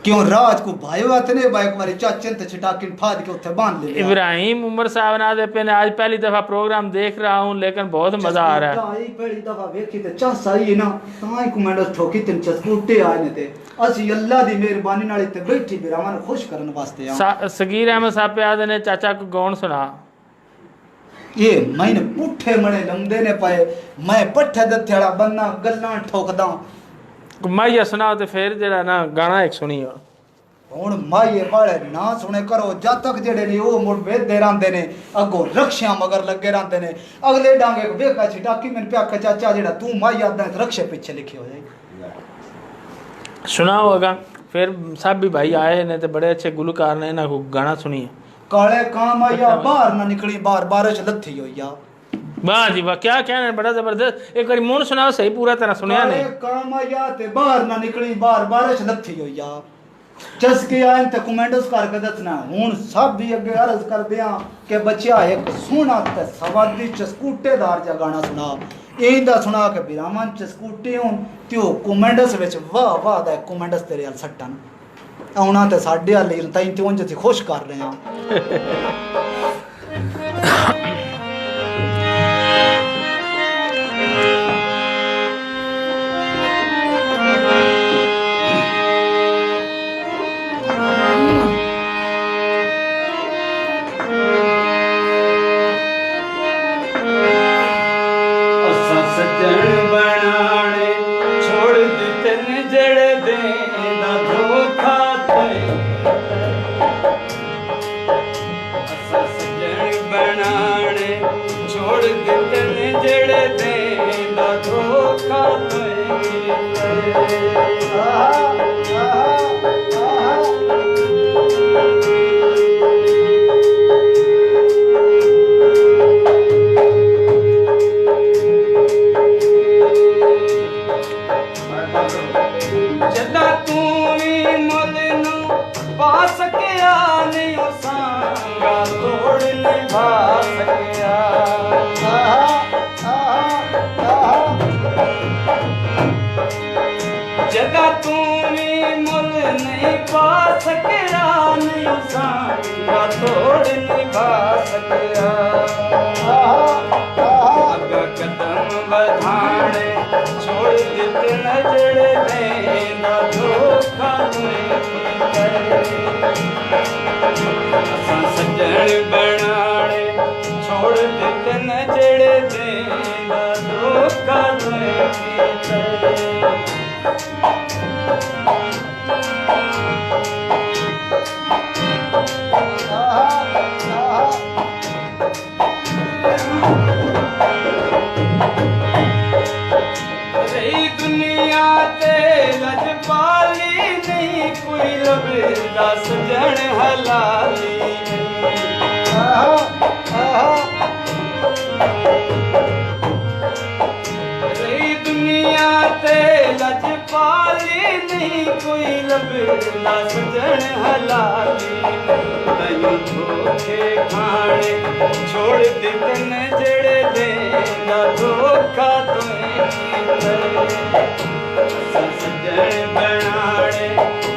क्यों राज को भाई इतने बाइक वाले चाचे ते छिटाकी फाद के उत्थे बांध ले इब्राहिम उमर साहब ने आदे पे ने आज पहली दफा प्रोग्राम देख रहा हूँ लेकिन बहुत मजा आ रहा है आई पहली दफा देखी ते चस आई है ना ताई कमेंडस ठोकी ते चस्कूटे आए ने ते असि अल्लाह दी मेहरबानी नाल इत्ते बैठी बिरावां खुश करन वास्ते आ सगीर अहमद साहब पे आदे ने चाचा को गौन सुना ये मैंने पुठे मणे लंदे ने पाए मैं पट्ठे दथेड़ा बन्ना गल्लां ठोकदा माइया सुनाओ तो फिर जरा ना गाना एक सुनियो ਹੁਣ ਮਾਈਏ ਵਾਲੇ ਨਾ ਸੁਣੇ ਕਰੋ ਜਦ ਤੱਕ ਜਿਹੜੇ ਨੇ ਉਹ ਮੁੜ ਵੇਦੇ ਰਹਿੰਦੇ ਨੇ ਅੱਗੋਂ ਰਕਸ਼ਿਆਂ ਮਗਰ ਲੱਗੇ ਰਹਿੰਦੇ ਨੇ ਅਗਲੇ ਡਾਂਗੇ ਵੇਖਾ ਛਟਾਕੀ ਮੈਨੂੰ ਪਿਆ ਕਿ ਚਾਚਾ ਜਿਹੜਾ ਤੂੰ ਮਾਈ ਆਦਾ ਰਕਸ਼ੇ ਪਿੱਛੇ ਲਿਖੇ ਹੋ ਜਾਏ सुनाओ अगा फिर सब भी भाई आए ने तो बड़े अच्छे गुलकार ने ना गाना सुनिए ਕਾਲੇ ਕਾਂ ਮਾਈਆ ਬਾਹਰ ਨਾ ਨਿਕਲੀ ਬਾਹਰ ਬਾਰਿਸ਼ ਲੱਥੀ ਹੋਈ ਆ वाह जी वाह क्या कहना है बड़ा जबरदस्त एक बार मुन सुनाओ सही पूरा तरह सुनिया ਕਾਲੇ नहीं ਕਾਂ ਮਾਈਆ ਤੇ ਬਾਹਰ ਨਾ ਨਿਕਲੀ ਬਾਹਰ ਬਾਰਿਸ਼ ਲੱਥੀ ਹੋਈ ਆ ਚਸਕੇ ਆਏ ਤੇ ਕਮੈਂਟਸ ਕਰਕੇ ਦੱਸਣਾ ਹੁਣ ਸਭ ਵੀ ਅੱਗੇ ਅਰਜ਼ ਕਰਦੇ ਆ ਕਿ ਬੱਚਿਆ ਇੱਕ ਸੋਹਣਾ ਤੇ ਸਵਾਦੀ ਚਸਕੂਟੇਦਾਰ ਜਿਹਾ ਗਾਣਾ ਸੁਣਾ ਇਹਦਾ ਸੁਣਾ ਕੇ ਬਿਰਾਮਨ ਚਸਕੂਟੇ ਹੋਣ ਤੇ ਉਹ ਕਮੈਂਟਸ ਵਿੱਚ ਵਾਹ ਵਾਹ ਦਾ ਕਮੈਂਟਸ ਤੇਰੇ ਹਾਲ ਸੱਟਣ ਆਉਣਾ ਤੇ ਸਾਡੇ ਹਾਲ ਲਈ ਤਾਂ ਤੇ ਉਂਝ ਤੇ ਖੁਸ਼ ਕਰ ਰਹੇ ਆ निभा सकिया अग कदम वधाणे छोड़ दिते नजड़ देंदा धोखा असां सजण बनाणे छोड़ दिते नजड़ देंदा धोखा दुनिया ते लजपाली नहीं कोई लभदा सजण हलाली दुनिया ते लजपाली नहीं कोई लभदा सजण हलाली तयूं धोखे खाणे छोड़ दितन जड़े देंदा धोखा सजण बनाणे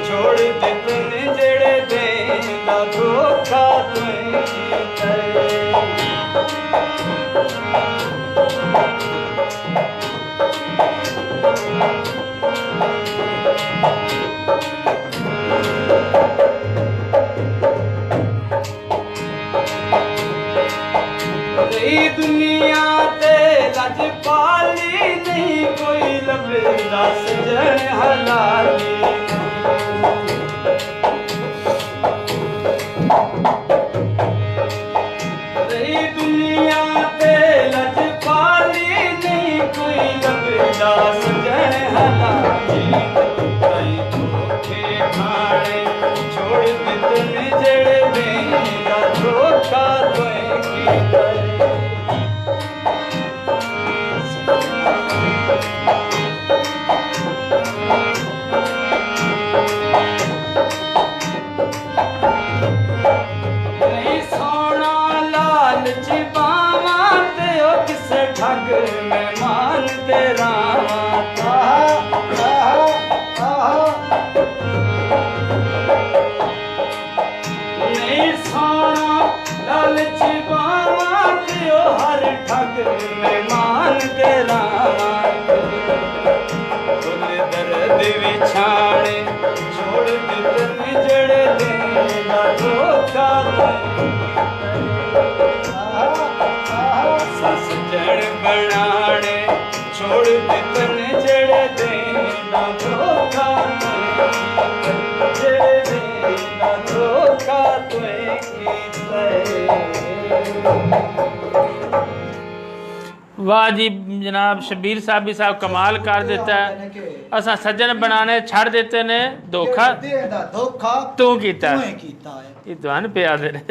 छोड़ दितन जड़े देंदा धोखा दुनिया ते लजपाली नहीं कोई लभदा सजण हलाली दुनिया ते लजपाली नहीं कोई लभदा सजण हलाली धोखे खाणे छोड़ दितन जड़े देंदा धोखा ठग मेहमान तेरा नहीं सोना लालच बावा त्यो हर ठग मेहमान तेरा कुल दर्द विछाणे छोड़ दितन जड़ देंदा धोखा सजण बनाणे छोड़ दितन जड़ देंदा धोखा जड़ देंदा धोखा वाह जी जनाब शबीर साहब भी साहब कमाल कर देता है असा सज्जन बनाने छड़ देते ने धोखा तू कीता ये तुहान पे आदे ने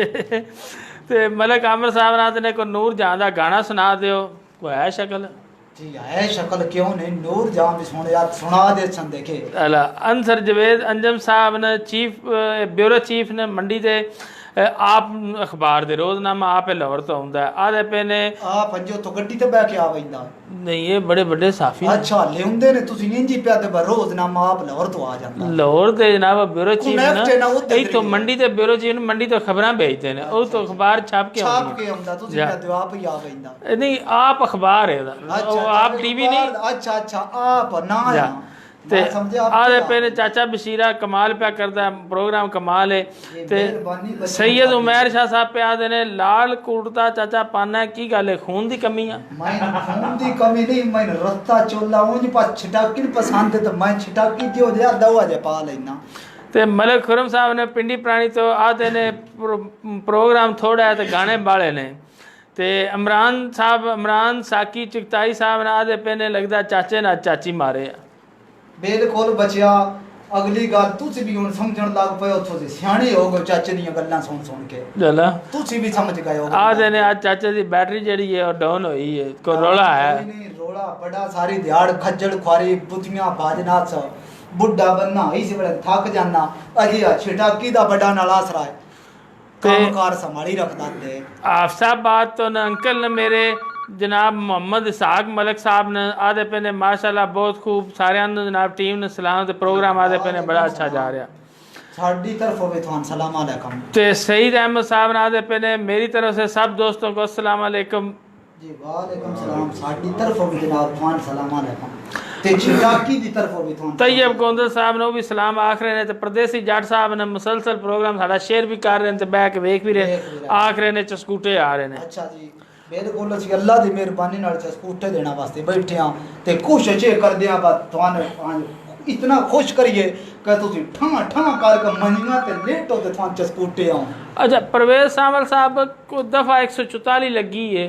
ते मलक आमिर साहब नाथ ने को नूर जहां दा गाना सुना दियो कोई है शक्ल जी है शक्ल क्यों नहीं नूर जहां भी सुना दे सन देखे अला अंसर जवेद अंजम साहब ने चीफ ब्यूरो चीफ ने मंडी दे आप अखबार दे रोजनामा आप लाहौर तो आंदा है आदे पे ने आ पंजो तो गड्डी ते बैठ के आ वैंदा नहीं ये बड़े बड़े साफी अच्छा लेउंदे ने तुसी इंजी पे ते रोजनामा आप लाहौर तो आ जांदा लाहौर दे जनाब ब्यूरो चीफ नेक्स्ट ना ना तो मंडी दे ब्यूरो चीफ मंडी तो खबरां भेजते ने ओ तो अखबार छाप के आंदा तुसी पे आप ही आ वैंदा नहीं आप अखबार है आप टीवी नहीं अच्छा अच्छा आप ना ते आदे पे ने चाचा बशीरा कमाल पे करदा प्रोग्राम कमाल है ते सैयद उमैर शाह साहब पे आदे ने लाल कुर्ता चाचा पाना की गल है खून दी कमी है मैं खून दी कमी नहीं मैं रत्ता चोला उंज पा छिटाकी पसंद है तो मैं छिटाकी दियो दे दवा जे पा लेना ते मलक खुरम साहब ने पिंडी प्राणी तो आदे ने प्रोग्राम थोड़ा है तो गाने बाले ने ते इमरान साकी चिकताई साहब ने आदे पे ने लगदा चाचे ना चाची मारे बिल्कुल बचिया अगली गल तुसी भी हुन समझण लग पए उथों से सियाणे हो गए चाचे दी गल्लां सुन सुन के चला तुसी भी समझ गए हो आदे ने आज चाचे दी बैटरी जेड़ी है और डाउन हुई है को रोला है नहीं रोला बड़ा सारी दिहाड़ खज्जड़ खुआरी बुतियां बाजना स बुढ़ा बनना ही से बड़ा थक जाना अजिया छिटाकी दा बड़ा नाला सराय कामकार संभाली रखदा ते आफसाबाद तो न अंकल ने मेरे जनाब मोहम्मद इसहाक मलक साहब ने आदे पे ने माशाल्लाह बहुत खूब सारे जनाब टीम ने सलाम ते प्रोग्राम आदे पे ने बड़ा अच्छा जा रहा साडी तरफ भी थान सलाम अलैकुम। तो सईद अहमद साहब नादे पे ने मेरी तरफ से सब दोस्तों को अस्सलाम वालेकुम। जी वालेकुम सलाम। साडी तरफ भी जनाब थान सलाम अलैकुम ते चिराकी दी तरफ भी थान तैयब गोंदल साहब ने भी सलाम आख रहे ने ते परदेसी जट साहब ने मुसलसल प्रोग्राम साडा शेयर भी कर रहे ने ते बैठ के वेख भी रहे आख रहे ने चस्कूटे आ रहे ने। अच्छा जी मेरे कोल ਅਸੀਂ अल्लाह दी मेहरबानी नाल स्कूटर देना वास्ते बैठे हां ते कोशिश ये कर दियां बा थान इतना खुश करिए कि तुसी ठा ठा करके मंजियां ते लेटो ते थान स्कूटे आओ। अच्छा परवेज सावल साहब को दफ़ा 144 लगी है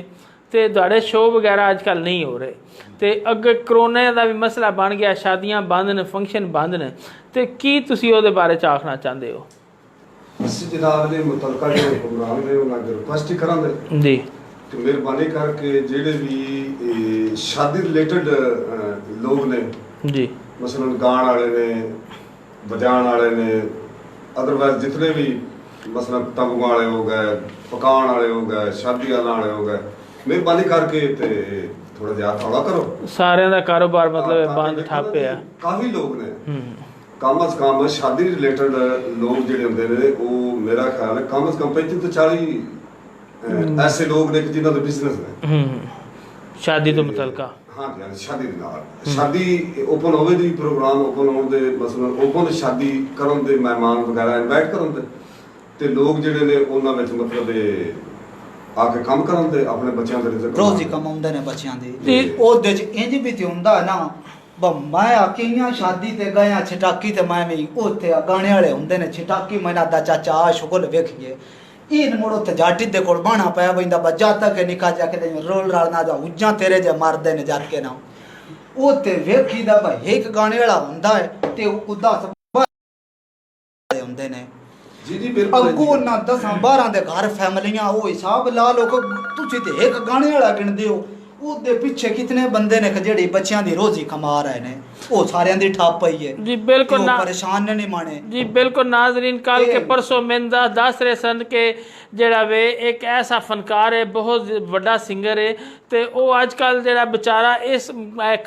तो तुहाडे शो वगैरह आजकल नहीं हो रहे तो अगे करोने का भी मसला बन गया शादियां बंद ने फंक्शन बंद ने तो की तुसी ओहदे बारे च आखना चाहते हो? ਅਸੀਂ ਜਨਾਬ ਦੇ ਮੁਤਲਕਾ ਜਿਹੜੇ ਪ੍ਰੋਗਰਾਮ ਨੇ ਉਹਨਾਂ ਅੱਗੇ ਰਿਕੁਐਸਟ ਹੀ ਕਰਾਂਗੇ जी ਕਿ ਮਿਹਰਬਾਨੀ ਕਰਕੇ ਜਿਹੜੇ ਵੀ ਸ਼ਾਦੀ ਰਿਲੇਟਡ ਲੋਕ ਨੇ जी ਮਸਲਨ ਗਾਣ ਵਾਲੇ ਨੇ ਵਜਾਣ ਵਾਲੇ ਨੇ ਅਦਰਵਾਈਜ਼ ਜਿਤਨੇ ਵੀ ਮਸਲਨ ਤੰਬੂ ਵਾਲੇ ਹੋ ਗਏ ਪਕਾਉਣ ਵਾਲੇ ਹੋ ਗਏ ਸ਼ਾਦੀ ਵਾਲੇ ਹੋ ਗਏ ਮਿਹਰਬਾਨੀ ਕਰਕੇ ਤੇ ਥੋੜਾ ਜਿਹਾ ਥੋੜਾ ਕਰੋ सारे ਦਾ ਕਾਰੋਬਾਰ मतलब बंद ਠੱਪ ਆ। ਕਾਫੀ ਲੋਕ ਨੇ ਕਮ ਅਜ਼ ਕਮ ਸ਼ਾਦੀ ਰਿਲੇਟਡ ਲੋਕ ਜਿਹੜੇ ਹੁੰਦੇ ਨੇ ਉਹ ਮੇਰਾ ਖਿਆਲ ਹੈ ਕਮ ਅਜ਼ ਕਮ 35 ਤੋਂ 40 ਐਸੇ ਲੋਕ ਨੇ ਕਿ ਜਿਨ੍ਹਾਂ ਦਾ ਬਿਜ਼ਨਸ ਨੇ शादी तो मुतलका हाँ जी शादी ਦੇ ਨਾਲ ਸ਼ਾਦੀ ਓਪਨ ਹੋਵੇ ਦੀ ਪ੍ਰੋਗਰਾਮ ਓਪਨ ਹੋਣ ਦੇ ਮਸਲਨ ਓਪਨ ਸ਼ਾਦੀ ਕਰਨ ਦੇ ਮਹਿਮਾਨ ਵਗੈਰਾ ਇਨਵਾਈਟ ਕਰਨ ਦੇ ਤੇ ਲੋਕ ਜਿਹੜੇ ਨੇ ਉਹਨਾਂ ਵਿੱਚ ਮਤਲਬ ਆ ਕੇ ਕੰਮ ਕਰਨ ਦੇ ਆਪਣੇ ਬੱਚਿਆਂ ਦੇ ਰਿਜ਼ਕ ਰੋਜ਼ੀ ਕਮਾਉਂਦੇ ਨੇ ਬੱਚਿਆਂ ਦੀ ਉਹਦੇ ਚ ਇੰਜ ਵੀ ਤੇ ਹੁੰਦਾ ਨਾ ਮੈਂ ਆਕੀਆਂ ਸ਼ਾਦੀ ਤੇ ਗਿਆ ਛਟਾਕੀ ਤੇ ਮੈਂ ਵੀ ਉੱਥੇ ਗਾਣੇ ਵਾਲੇ ਹੁੰਦੇ ਨੇ ਛਟਾਕੀ ਮੈਨਾਂ ਦਾ ਚਾਚਾ ਆ ਸ਼ੁਗਲ ਵੇਖੀਏ ਇਹ ਮੁੜ ਉੱਥੇ ਜਾਟੀ ਦੇ ਕੋਲ ਬਾਣਾ ਪਿਆ ਬੈਂਦਾ ਬੱਜਾ ਤੱਕ ਨਿਕਾ ਜਾ ਕੇ ਰੋਲ ਰਾਲ ਨਾ ਜਾ ਉੱਜਾਂ ਤੇਰੇ ਜੇ ਮਾਰਦੇ ਨੇ ਜੱਟ ਕੇ ਨਾ ਉੱਥੇ ਵੇਖੀਦਾ ਭਾਈ ਇੱਕ ਗਾਣੇ ਵਾਲਾ ਹੁੰਦਾ ਹੈ ਤੇ ਉਹਦਾ ਹੁੰਦੇ ਨੇ ਜੀ ਜੀ ਬਿਲਕੁਲ ਅੱਗੋਂ ਨਾ 10-12 ਦੇ ਘਰ ਫੈਮਲੀਆਂ ਉਹ ਹਿਸਾਬ ਲਾ ਲੋ ਤੁਸੀਂ ਤੇ ਇੱਕ ਗਾਣੇ ਵਾਲਾ ਗਿਣਦੇ ਹੋ ਉਹਦੇ ਪਿੱਛੇ ਕਿਤਨੇ ਬੰਦੇ ਨੇ ਕਿ ਜਿਹੜੀ ਬੱਚਿਆਂ ਦੀ ਰੋਜ਼ੀ ਕਮਾ ਰਹੇ ਨੇ ਉਹ ਸਾਰਿਆਂ ਦੀ ਠੱਪ ਪਈ ਹੈ जी बिल्कुल ना परेशान नहीं माने जी बिल्कुल नाजरीन कल के परसों मिंदा दस रहे सन के जड़ा वे एक ऐसा फनकार है बहुत बड़ा सिंगर है तो वह अजकल जड़ा बेचारा इस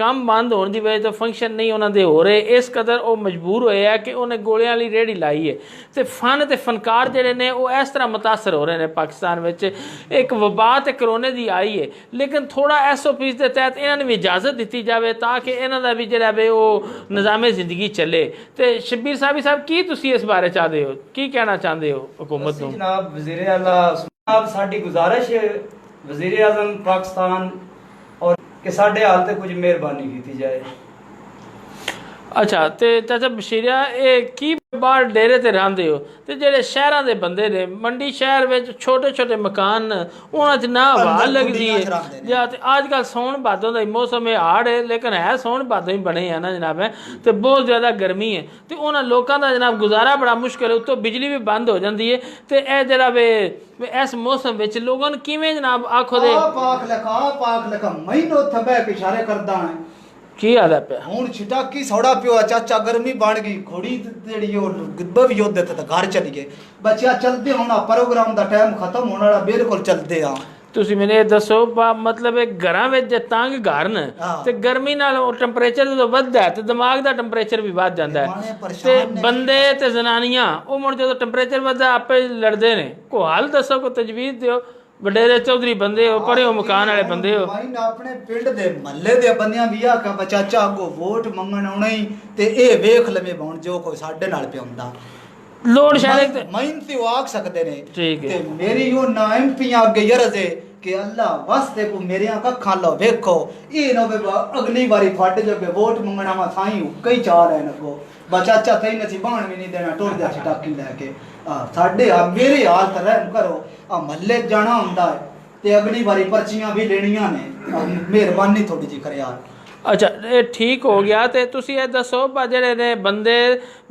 काम बंद होने की वजह तो फंक्शन नहीं उन्होंने हो रहे इस कदर वो मजबूर होए है कि उन्हें गोलियां वाली रेहड़ी लाई है तो फन तो फनकार जड़े ने वो इस तरह मुतासर हो रहे हैं पाकिस्तान में एक वबा तो करोने की आई है लेकिन थोड़ा SOPs के तहत इन्होंने भी इजाजत दी जाए ताकि इन्हों का भी जड़ा वे वो निज़ामे ज़िंदगी चले तो शब्बीर साहब की तुसी इस बारे चाहते हो की कहना चाहते हो हुकूमत को? जनाब वज़ीर आला जनाब साडी गुजारिश है वज़ीर आज़म पाकिस्तान और कि साडे हाल ते कुछ मेहरबानी की जाए। अच्छा तो चाचा बशीरिया ये की बाहर डेरे ते रहंदे हो ते जेड़े शहरां दे बंदे ने मंडी शहर विच छोटे छोटे मकान उन्हां च ना हवा लगदी है या ते अजकल सौन भादों दा मौसम है हाड़ है लेकिन है सौन भादों ही बने है ना जनाब है तो बहुत ज़्यादा गर्मी है तो उन्हां लोकां दा जनाब गुजारा बड़ा मुश्किल है उत्तों बिजली भी बंद हो जाती है तो यह जरा वे इस मौसम विच लोगों ने किवें जनाब आखो दे पाक लका महीनों थबे के इशारे करदा है की आदा पे ਹੁਣ ਛਟਾਕੀ ਸੌੜਾ ਪਿਓ ਚਾਚਾ ਗਰਮੀ ਬਣ ਗਈ ਘੋੜੀ ਜਿਹੜੀ ਉਹ ਗਿੱਬਾ ਵੀ ਉਹਦੇ ਤੇ ਘਰ ਚਲੀ ਗਏ ਬੱਚਿਆ ਚਲਦੇ ਹੁਣ ਆ ਪ੍ਰੋਗਰਾਮ ਦਾ ਟਾਈਮ ਖਤਮ ਹੋਣ ਵਾਲਾ ਬਿਲਕੁਲ ਚਲਦੇ ਆ ਤੁਸੀਂ ਮੈਨੂੰ ਇਹ ਦੱਸੋ ਮਤਲਬ ਇਹ ਘਰਾਂ ਵਿੱਚ ਜੇ ਤੰਗ ਘਰ ਨੇ ਤੇ ਗਰਮੀ ਨਾਲ ਉਹ ਟੈਂਪਰੇਚਰ ਜਦੋਂ ਵੱਧਦਾ ਤੇ ਦਿਮਾਗ ਦਾ ਟੈਂਪਰੇਚਰ ਵੀ ਵੱਧ ਜਾਂਦਾ ਹੈ ਤੇ ਬੰਦੇ ਤੇ ਜ਼ਨਾਨੀਆਂ ਉਹ ਮੁੜ ਜਦੋਂ ਟੈਂਪਰੇਚਰ ਵੱਧਦਾ ਆਪੇ ਲੜਦੇ ਨੇ ਕੋਈ ਹੱਲ ਦੱਸੋ ਕੋਈ ਤਜਵੀਜ਼ ਦਿਓ ਵਡੇਰੇ ਚੌਧਰੀ ਬੰਦੇ ਹੋ ਪੜ੍ਹੇ ਹੋ ਮਕਾਨ ਵਾਲੇ ਬੰਦੇ ਹੋ ਮੈਂ ਆਪਣੇ ਪਿੰਡ ਦੇ ਮਹੱਲੇ ਦੇ ਬੰਦਿਆਂ ਵੀ ਆ ਕਾ ਚਾਚਾ ਅੱਗੋਂ ਵੋਟ ਮੰਗਣ ਆਉਣਾ ਹੀ ਤੇ ਇਹ ਵੇਖ ਲਵੇਂ ਬਣ ਜੋ ਕੋਈ ਸਾਡੇ ਨਾਲ ਪਿਆਉਂਦਾ ਲੋੜ ਸ਼ਾਇਦ ਮੈਂ ਤੇ ਉਹ ਆਖ ਸਕਦੇ ਨੇ ਠੀਕ ਹੈ ਤੇ ਮੇਰੀ ਉਹ ਨਾ ਐਮਪੀਆਂ ਅੱਗੇ ਯਰਜ਼ ਹੈ ਕਿ ਅੱਲਾ ਵਾਸਤੇ ਕੋ ਮੇਰੀਆਂ ਅੱਖਾਂ ਲੋ ਵੇਖੋ ਇਹ ਨਾ ਵੇ ਅਗਲੀ ਵਾਰੀ ਫੱਟ ਜਗੇ ਵੋਟ ਮੰਗਣਾ ਵਾ ਸਾਈ ਕਈ ਚਾਹ ਰਹੇ ਨੇ ਕੋ ਚਾਚਾ ਤੈਨੂੰ ਨਸੀ ਬਾਣ ਵੀ ਨਹੀਂ ਦੇਣਾ ਟੁੱਟ ਜਾ ਛਟਾਕੀ ਲੈ ਕੇ ਸਾਡੇ ਆ ਮੇਰੇ ਹਾਲ ਤਾਂ ਰਹਿਮ ਕਰੋ ਆ ਮਹੱਲੇ ਜਾਣਾ ਹੁੰਦਾ ਹੈ ਤੇ ਅਗਲੀ ਵਾਰੀ ਪਰਚੀਆਂ ਵੀ ਲੈਣੀਆਂ ਨੇ ਮਿਹਰਬਾਨੀ ਥੋੜੀ ਜੀ ਕਰੇ ਯਾਰ। अच्छा ये ठीक हो गया तो तुसी ये दसो जेडे ने बंदे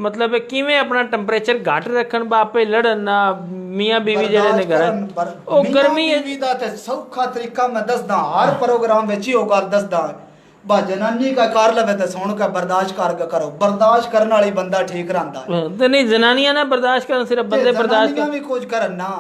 मतलब किवें अपना टैंपरेचर घट रखन बापे लड़न ना मियां बीवी जेडे ने घर ओ गर्मी बीवी दा ते सौखा तरीका मैं दसदा हर प्रोग्राम विच ही ओ गल दसदा बा जनानी का कर लवे ते सुन के बर्दाश्त कर करो बर्दाश्त करने वाली बंदा ठीक रहंदा ते नहीं जनानियां ना बर्दाश्त करन सिर्फ बंदे बर्दाश्त भी कुछ करन ना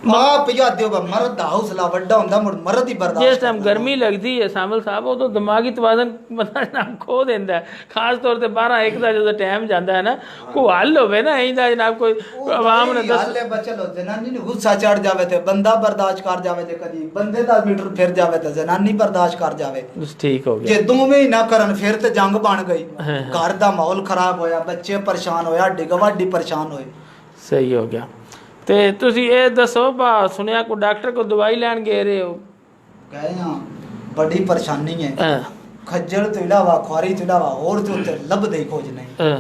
आप याद दियो मर्द दा हौसला वड्डा हुंदा मुड़ मर्द ही बर्दाश्त जिस टाइम करदा। गर्मी लगती है सामल साहब उदों दिमागी तवाजन बंदा जनाब खो देंदा है, खास तौर ते 12-1 ਦਾ ਜਦੋਂ ਟਾਈਮ ਜਾਂਦਾ ਹੈ ਨਾ ਕੋਈ ਹੱਲ ਹੋਵੇ ਨਾ ਇਹਦਾ ਜਨਾਬ ਕੋਈ ਆਵਾਮ ਨੇ ਦੱਸ ਹਾਲੇ ਬਚਲੋ ਜਨਾਨੀ ਨੂੰ ਗੁੱਸਾ ਚੜ ਜਾਵੇ ਤੇ ਬੰਦਾ ਬਰਦਾਸ਼ਤ ਕਰ ਜਾਵੇ ਤੇ ਕਦੀ ਬੰਦੇ ਦਾ ਮੀਟਰ ਫਿਰ ਜਾਵੇ ਤੇ ਜਨਾਨੀ ਬਰਦਾਸ਼ਤ ਕਰ ਜਾਵੇ। ਠੀਕ ਹੋ ਗਿਆ ਜੇ ਦੋਵੇਂ ਹੀ ਨਾ ਕਰਨ ਫਿਰ ਤੇ ਜੰਗ ਬਣ ਗਈ। ਘਰ ਦਾ ਮਾਹੌਲ ਖਰਾਬ ਹੋਇਆ, ਬੱਚੇ ਪਰੇਸ਼ਾਨ ਹੋਇਆ, ਡਿਗਵਾਡੀ ਪਰੇਸ਼ਾਨ ਹੋਏ। ਸਹੀ ਹੋ ਗਿਆ। ਤੇ ਤੁਸੀਂ ਇਹ ਦੱਸੋ ਬਾ ਸੁਣਿਆ ਕੋ ਡਾਕਟਰ ਕੋ ਦਵਾਈ ਲੈਣ ਗਏ ਰਹੇ ਹੋ? ਗਏ ਹਾਂ, ਬੜੀ ਪਰੇਸ਼ਾਨੀ ਹੈ। ਹਾਂ ਖੱਜਲ ਤੋਂ ਇਲਾਵਾ ਖੁਆਰੀ ਤੋਂ ਇਲਾਵਾ ਹੋਰ ਤੇ ਉੱਤੇ ਲੱਭਦੇ ਹੀ ਕੁਝ ਨਹੀਂ।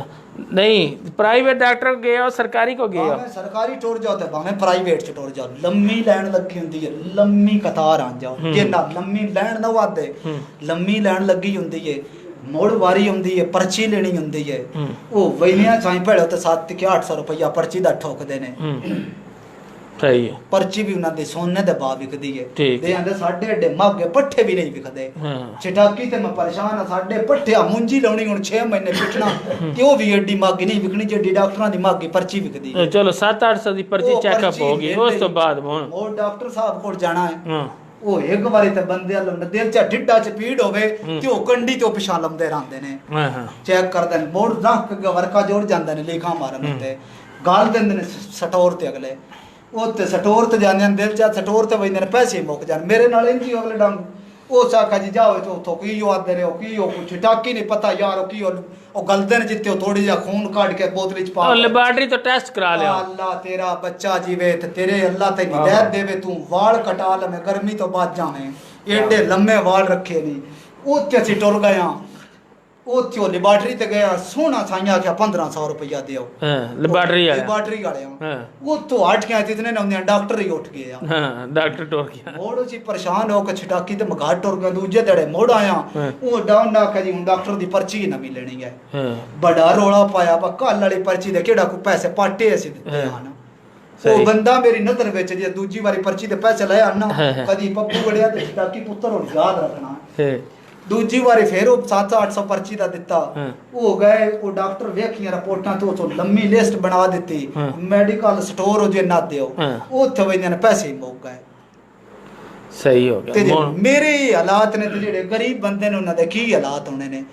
ਨਹੀਂ ਪ੍ਰਾਈਵੇਟ ਡਾਕਟਰ ਗਏ ਹੋ ਸਰਕਾਰੀ ਕੋ ਗਏ ਹੋ? ਭਾਵੇਂ ਸਰਕਾਰੀ ਟੁਰ ਜਾਓ ਤੇ ਭਾਵੇਂ ਪ੍ਰਾਈਵੇਟ ਚ ਟੁਰ ਜਾਓ, ਲੰਮੀ ਲਾਈਨ ਲੱਗੀ ਹੁੰਦੀ ਹੈ, ਲੰਮੀ ਕਤਾਰ ਆ ਜਾਓ। ਜੇ ਨਾ ਲੰਮੀ ਲਾਈਨ ਨਾ ਵਾਦੇ, ਲੰਮੀ ਲਾਈਨ ਲੱਗੀ ਹੁੰਦੀ ਹੈ, ਮੋੜ ਵਾਰੀ ਹੁੰਦੀ ਹੈ, ਪਰਚੀ ਲੈਣੀ ਹੁੰਦੀ ਹੈ। ਉਹ ਵਈਆਂ ਚਾਹੀ ਭੇੜੋ ਤੇ 700-800 ਰੁਪਇਆ ਪਰਚੀ ਦਾ ਠੋਕਦੇ ਨੇ। ਸਹੀ ਹੈ। ਪਰਚੀ ਵੀ ਉਹਨਾਂ ਦੇ ਸੋਨੇ ਦੇ ਭਾਅ ਵਿਕਦੀ ਹੈ। ਠੀਕ ਤੇ ਆਂਦੇ ਸਾਡੇ ਏਡੇ ਮਾਗੇ ਪੱਠੇ ਵੀ ਨਹੀਂ ਵਿਕਦੇ। ਚਟਾਕੀ ਤੇ ਮੈਂ ਪਰੇਸ਼ਾਨ ਆ, ਸਾਡੇ ਪੱਠਿਆ ਮੁੰਜੀ ਲਾਉਣੀ ਹੁਣ 6 ਮਹੀਨੇ ਪਿੱਟਣਾ ਤੇ ਉਹ ਵੀ ਏਡੀ ਮਾਗੀ ਨਹੀਂ ਵਿਕਣੀ ਜਿਹੜੀ ਡਾਕਟਰਾਂ ਦੀ ਮਾਗੀ ਪਰਚੀ ਵਿਕਦੀ ਹੈ। ਚਲੋ 700-800 ਦੀ ਪਰਚੀ ਚੈੱਕਅਪ ਹੋ ਗਈ, ਉਸ ਤੋਂ ਬਾਅਦ ਹੁਣ ਉਹ ਡਾਕਟਰ ਸਾਹਿਬ ਕੋਲ ਜਾਣਾ ਹੈ। ਉਹ ਇੱਕ ਵਾਰੀ ਤੇ ਬੰਦੇ ਵੱਲੋਂ ਦਿਲ ਚ ਢਿੱਡਾ ਚ ਪੀੜ ਹੋਵੇ ਤੇ ਉਹ ਕੰਡੀ ਤੋਂ ਪਿਛਾ ਲੰਮਦੇ ਰਹਿੰਦੇ ਨੇ। ਚੈੱਕ ਕਰਦੇ ਨੇ, ਮੋੜ ਰੱਖ ਕੇ ਵਰਕਾ ਜੋੜ ਜਾਂਦੇ ਨੇ ਲੇਖਾਂ ਮਾਰਨ ਉੱਤੇ, ਗਾਲ ਦਿੰਦੇ ਨੇ ਸਟੋਰ ਤੇ ਅਗਲੇ। ਉਹ ਤੇ ਸਟੋਰ ਤੇ ਜਾਂਦੇ ਨੇ, ਦਿਲ ਚ ਸਟੋਰ ਤੇ ਵਜਦੇ ਨੇ, ਪੈਸੇ ਮੁੱਕ ਜਾਣ। ਮੇਰੇ ਨਾਲ ਇੰਜ ਹੀ ਅਗਲੇ ਡੰਗ ਉਹ ਸਾਕਾ ਜੀ ਜਾਓ ਤੇ ਉਥੋਂ ਕੀ ਉਹ ਆਦੇ ਨੇ, ਉਹ ਕੀ ਉਹ ਕੁਛ ਟਾਕੀ ਨਹੀਂ ਪਤਾ ਯਾਰ, ਉਹ ਕੀ ਉਹ ਗਲਦੇ ਨੇ ਜਿੱਤੇ ਉਹ ਥੋੜੀ ਜਿਹਾ ਖੂਨ ਕੱਢ ਕੇ ਬੋਤਲ ਚ ਪਾ ਕੇ ਲੈਬੋਰੇਟਰੀ ਤੋਂ ਟੈਸਟ ਕਰਾ ਲਿਆ। ਅੱਲਾ ਤੇਰਾ ਬੱਚਾ ਜੀਵੇ ਤੇ ਤੇਰੇ ਅੱਲਾ ਤੇ ਹਿਦਾਇਤ ਦੇਵੇ, ਤੂੰ ਵਾਲ ਕਟਾ ਲਵੇਂ ਗਰਮੀ ਤੋਂ ਬਾਅਦ ਜਾਵੇਂ। ਏਡੇ ਲੰਮੇ ਵਾਲ ਰੱਖੇ ਨਹੀਂ। ਉੱਥੇ ਅਸੀਂ ਟੁਰ ਗਏ ਹਾਂ, ਉੱਥੇ ਉਹ ਲੈਬਾਰਟਰੀ ਤੇ ਗਿਆ, ਸੋਹਣਾ ਸਾਈਆਂ ਆਖਿਆ 1500 ਰੁਪਇਆ ਦਿਓ। ਲੈਬਾਰਟਰੀ ਵਾਲੇ ਲੈਬਾਰਟਰੀ ਵਾਲੇ ਉੱਥੋਂ ਹਟ ਕੇ ਜਿਤਨੇ ਨੇ ਹੁੰਦੇ ਡਾਕਟਰ ਹੀ ਉੱਠ ਗਏ ਆ। ਡਾਕਟਰ ਟੁਰ ਗਿਆ। ਮੋੜ ਅਸੀਂ ਪਰੇਸ਼ਾਨ ਹੋ ਕੇ ਛਟਾਕੀ ਤੇ ਮਗਾ ਟੁਰ ਗਏ। ਦੂਜੇ ਦਿਹਾੜੇ ਮੋੜ ਆਇਆ, ਉਹ ਡਾਉਨ ਨਾ ਕਹੀ ਹੁਣ ਡਾਕਟਰ ਦੀ ਪਰਚੀ ਹੀ ਨਵੀਂ ਲੈਣੀ ਹੈ। ਬੜਾ ਰੋਲਾ ਪਾਇਆ ਪਾ ਕੱਲ ਵਾਲੀ ਪਰਚੀ ਦੇ ਕਿਹੜਾ ਕੋ ਪੈਸੇ ਪਾਟੇ ਅਸੀਂ ਦਿੱਤੇ ਹਨ। ਉਹ ਬੰਦਾ ਮੇਰੀ ਨਜ਼ਰ ਵਿੱਚ ਜੇ ਦੂਜੀ ਵਾਰੀ ਪਰਚੀ ਦੇ ਪੈਸੇ ਲੈ ਆਣਾ, ਕਦੀ ਪੱਪੂ ਵੜਿਆ ਤੇ ਛਟਾਕੀ ਪੁੱਤਰ ਹੁਣ ਯਾਦ ਰੱਖਣਾ। ਦੂਜੀ ਵਾਰੀ ਫੇਰ ਉਹ 700-800 ਪਰਚੀ ਦਾ ਦਿੱਤਾ। ਉਹ ਗਏ, ਉਹ ਡਾਕਟਰ ਵੇਖੀਆਂ ਰਿਪੋਰਟਾਂ ਤੋਂ ਉਥੋਂ ਲੰਮੀ ਲਿਸਟ ਬਣਾ ਦਿੱਤੀ, ਮੈਡੀਕਲ ਸਟੋਰ ਉਹ ਜੇ ਨਾ ਦਿਓ, ਉੱਥੇ ਵਜਦੇ ਨੇ ਪੈਸੇ ਹੀ ਮੁੱਕ ਗਏ। ਸਹੀ ਹੋ ਗਿਆ। ਤੇ ਮੇਰੇ ਹਾਲਾਤ ਨੇ ਤੇ ਜਿਹੜੇ ਗਰੀਬ ਬੰਦੇ ਨੇ ਉਹਨਾਂ ਦੇ ਕੀ ਹਾਲਾਤ ਹੋਣੇ ਨੇ।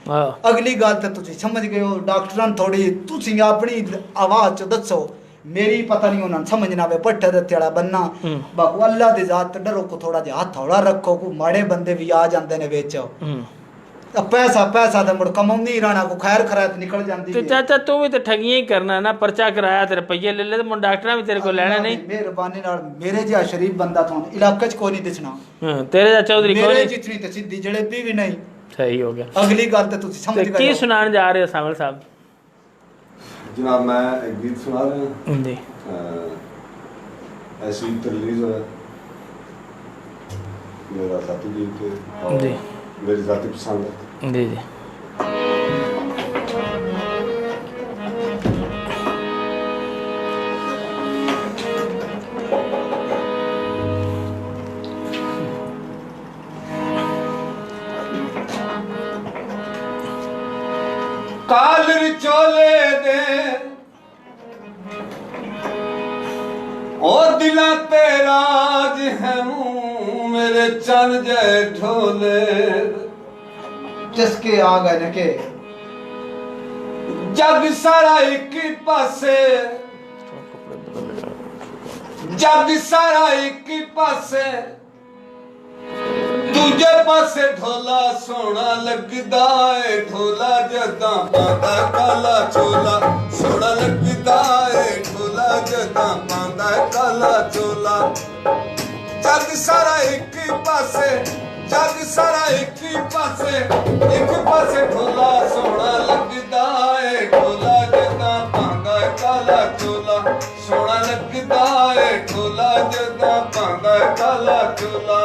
ਅਗਲੀ ਗੱਲ ਤੇ ਤੁਸੀਂ ਸਮਝ ਗਏ ਹੋ। ਡਾਕਟਰਾਂ ਨੂੰ ਥੋੜੀ ਤੁਸੀਂ ਆਪਣੀ ਆਵਾਜ਼ ਚ ਦੱਸੋ, ਮੇਰੀ ਪਤਾ ਨਹੀਂ ਉਹਨਾਂ ਨੂੰ ਸਮਝ ਨਾ ਆਵੇ। ਪੱਠੇ ਦੇ ਤੇੜਾ ਬੰਨਾ ਬਾਕੂ ਅੱਲਾ ਦੀ ਜ਼ਾਤ ਡਰੋ ਕੋ ਥੋੜਾ ਜਿਹਾ ਹੱਥ ਹੌਲਾ ਰੱਖੋ। ਕੋ ਮਾੜੇ ਬੰਦੇ ਵੀ ਆ ਜਾਂਦੇ ਨੇ ਵਿੱਚ। ਪੈਸਾ ਤਾਂ ਮੁੜ ਕਮਾਉਂਦੀ ਰਹਿਣਾ, ਕੋ ਖੈਰ ਖਰਾਤ ਨਿਕਲ ਜਾਂਦੀ ਤੇ ਚਾਚਾ ਤੂੰ ਵੀ ਤੇ ਠਗੀਆਂ ਹੀ ਕਰਨਾ ਨਾ, ਪਰਚਾ ਕਰਾਇਆ ਤੇ ਰੁਪਈਏ ਲੈ ਲੈ ਤੇ ਮੁੜ ਡਾਕਟਰਾਂ ਵੀ ਤੇਰੇ ਕੋਲ ਲੈਣਾ ਨਹੀਂ। ਮਿਹਰਬਾਨੀ ਨਾਲ ਮੇਰੇ ਜਿਹਾ ਸ਼ਰੀਫ ਬੰਦਾ ਤੁਹਾਨੂੰ ਇਲਾਕੇ 'ਚ ਕੋਈ ਨਹੀਂ ਦਿਸਣਾ। ਤੇਰੇ ਦਾ ਚੌਧਰੀ ਕੋਈ ਮੇਰੇ ਨਹੀਂ। ਜਿਤਨੀ ਤੇ ਸਿੱਧੀ ਜਲੇਬੀ ਵੀ ਨਹੀਂ। ਸਹੀ ਹੋ ਗਿਆ। ਅਗਲੀ ਗੱਲ ਤੇ ਤੁਸੀਂ ਸਮਝ ਗਏ। ਕੀ ਸੁਣਾਉਣ ਜਾ ਰਹੇ ਹੋ ਸਾਵਲ ਸਾਹਿਬ? जनाब मैं एक गीत सुना रहा हूँ जी। ऐसी रिलीज होया मेरा जाती गीत है जी, मेरी जाती पसंद है। जी जी। ਕਾਲਰ ਚੋਲੇ ਦੇ ਉਹ ਦਿਲਾਂ ਤੇ ਰਾਜ ਹੈ ਮੂੰ ਮੇਰੇ ਚੰਨ ਜੈ ਢੋਲੇ जिसके आ गए ने के ਜਗ ਸਾਰਾ ਇੱਕ ਪਾਸੇ ਜਗ ਸਾਰਾ ਇੱਕ ਪਾਸੇ ਦੂਜੇ ਪਾਸੇ ਢੋਲਾ ਸੋਹਣਾ ਲੱਗਦਾ ਏ ਢੋਲਾ ਜਦਾਂ ਪਾਉਂਦਾ ਕਾਲਾ ਚੋਲਾ ਸੋਹਣਾ ਲੱਗਦਾ ਏ ਢੋਲਾ ਜਦਾਂ ਪਾਉਂਦਾ ਕਾਲਾ ਚੋਲਾ ਜਗ ਸਾਰਾ ਇੱਕ ਪਾਸੇ ਜਗ ਸਾਰਾ ਇੱਕ ਪਾਸੇ ਢੋਲਾ ਸੋਹਣਾ ਲੱਗਦਾ ਏ ਢੋਲਾ ਜਦਾਂ ਪਾਉਂਦਾ ਕਾਲਾ ਚੋਲਾ ਸੋਹਣਾ ਲੱਗਦਾ ਏ ਢੋਲਾ ਜਦਾਂ ਪਾਉਂਦਾ ਕਾਲਾ ਚੋਲਾ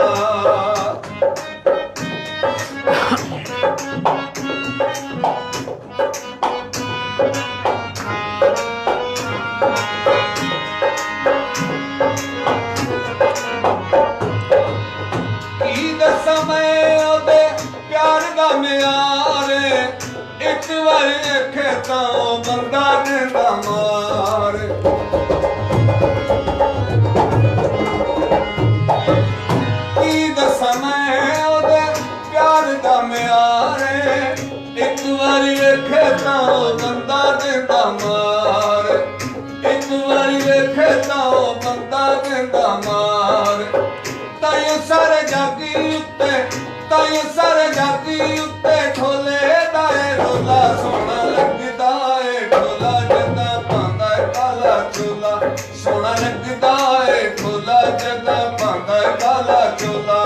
ਇੱਕ ਵਾਰ ਵੇਖੇ ਤਾਂ ਬੰਦਾ ਦਿੰਦਾ ਮਾਰ ਤਾਈਓ ਸਾਰੇ ਜਾਗੀ ਉੱਤੇ ਤਾਈਓ ਸਾਰੇ ਜਾਗੀ ਉੱਤੇ ਢੋਲੇ ਦਾ ਏ ਰੋਲਾ ਸੋਹਣਾ ਲੱਗਦਾ ਏ ਢੋਲਾ ਜਦਾਂ ਪਾਉਂਦਾ ਏ ਕਾਲਾ ਚੋਲਾ ਸੋਹਣਾ ਲੱਗਦਾ ਏ ਢੋਲਾ ਜਦਾਂ ਪਾਉਂਦਾ ਏ ਕਾਲਾ ਚੋਲਾ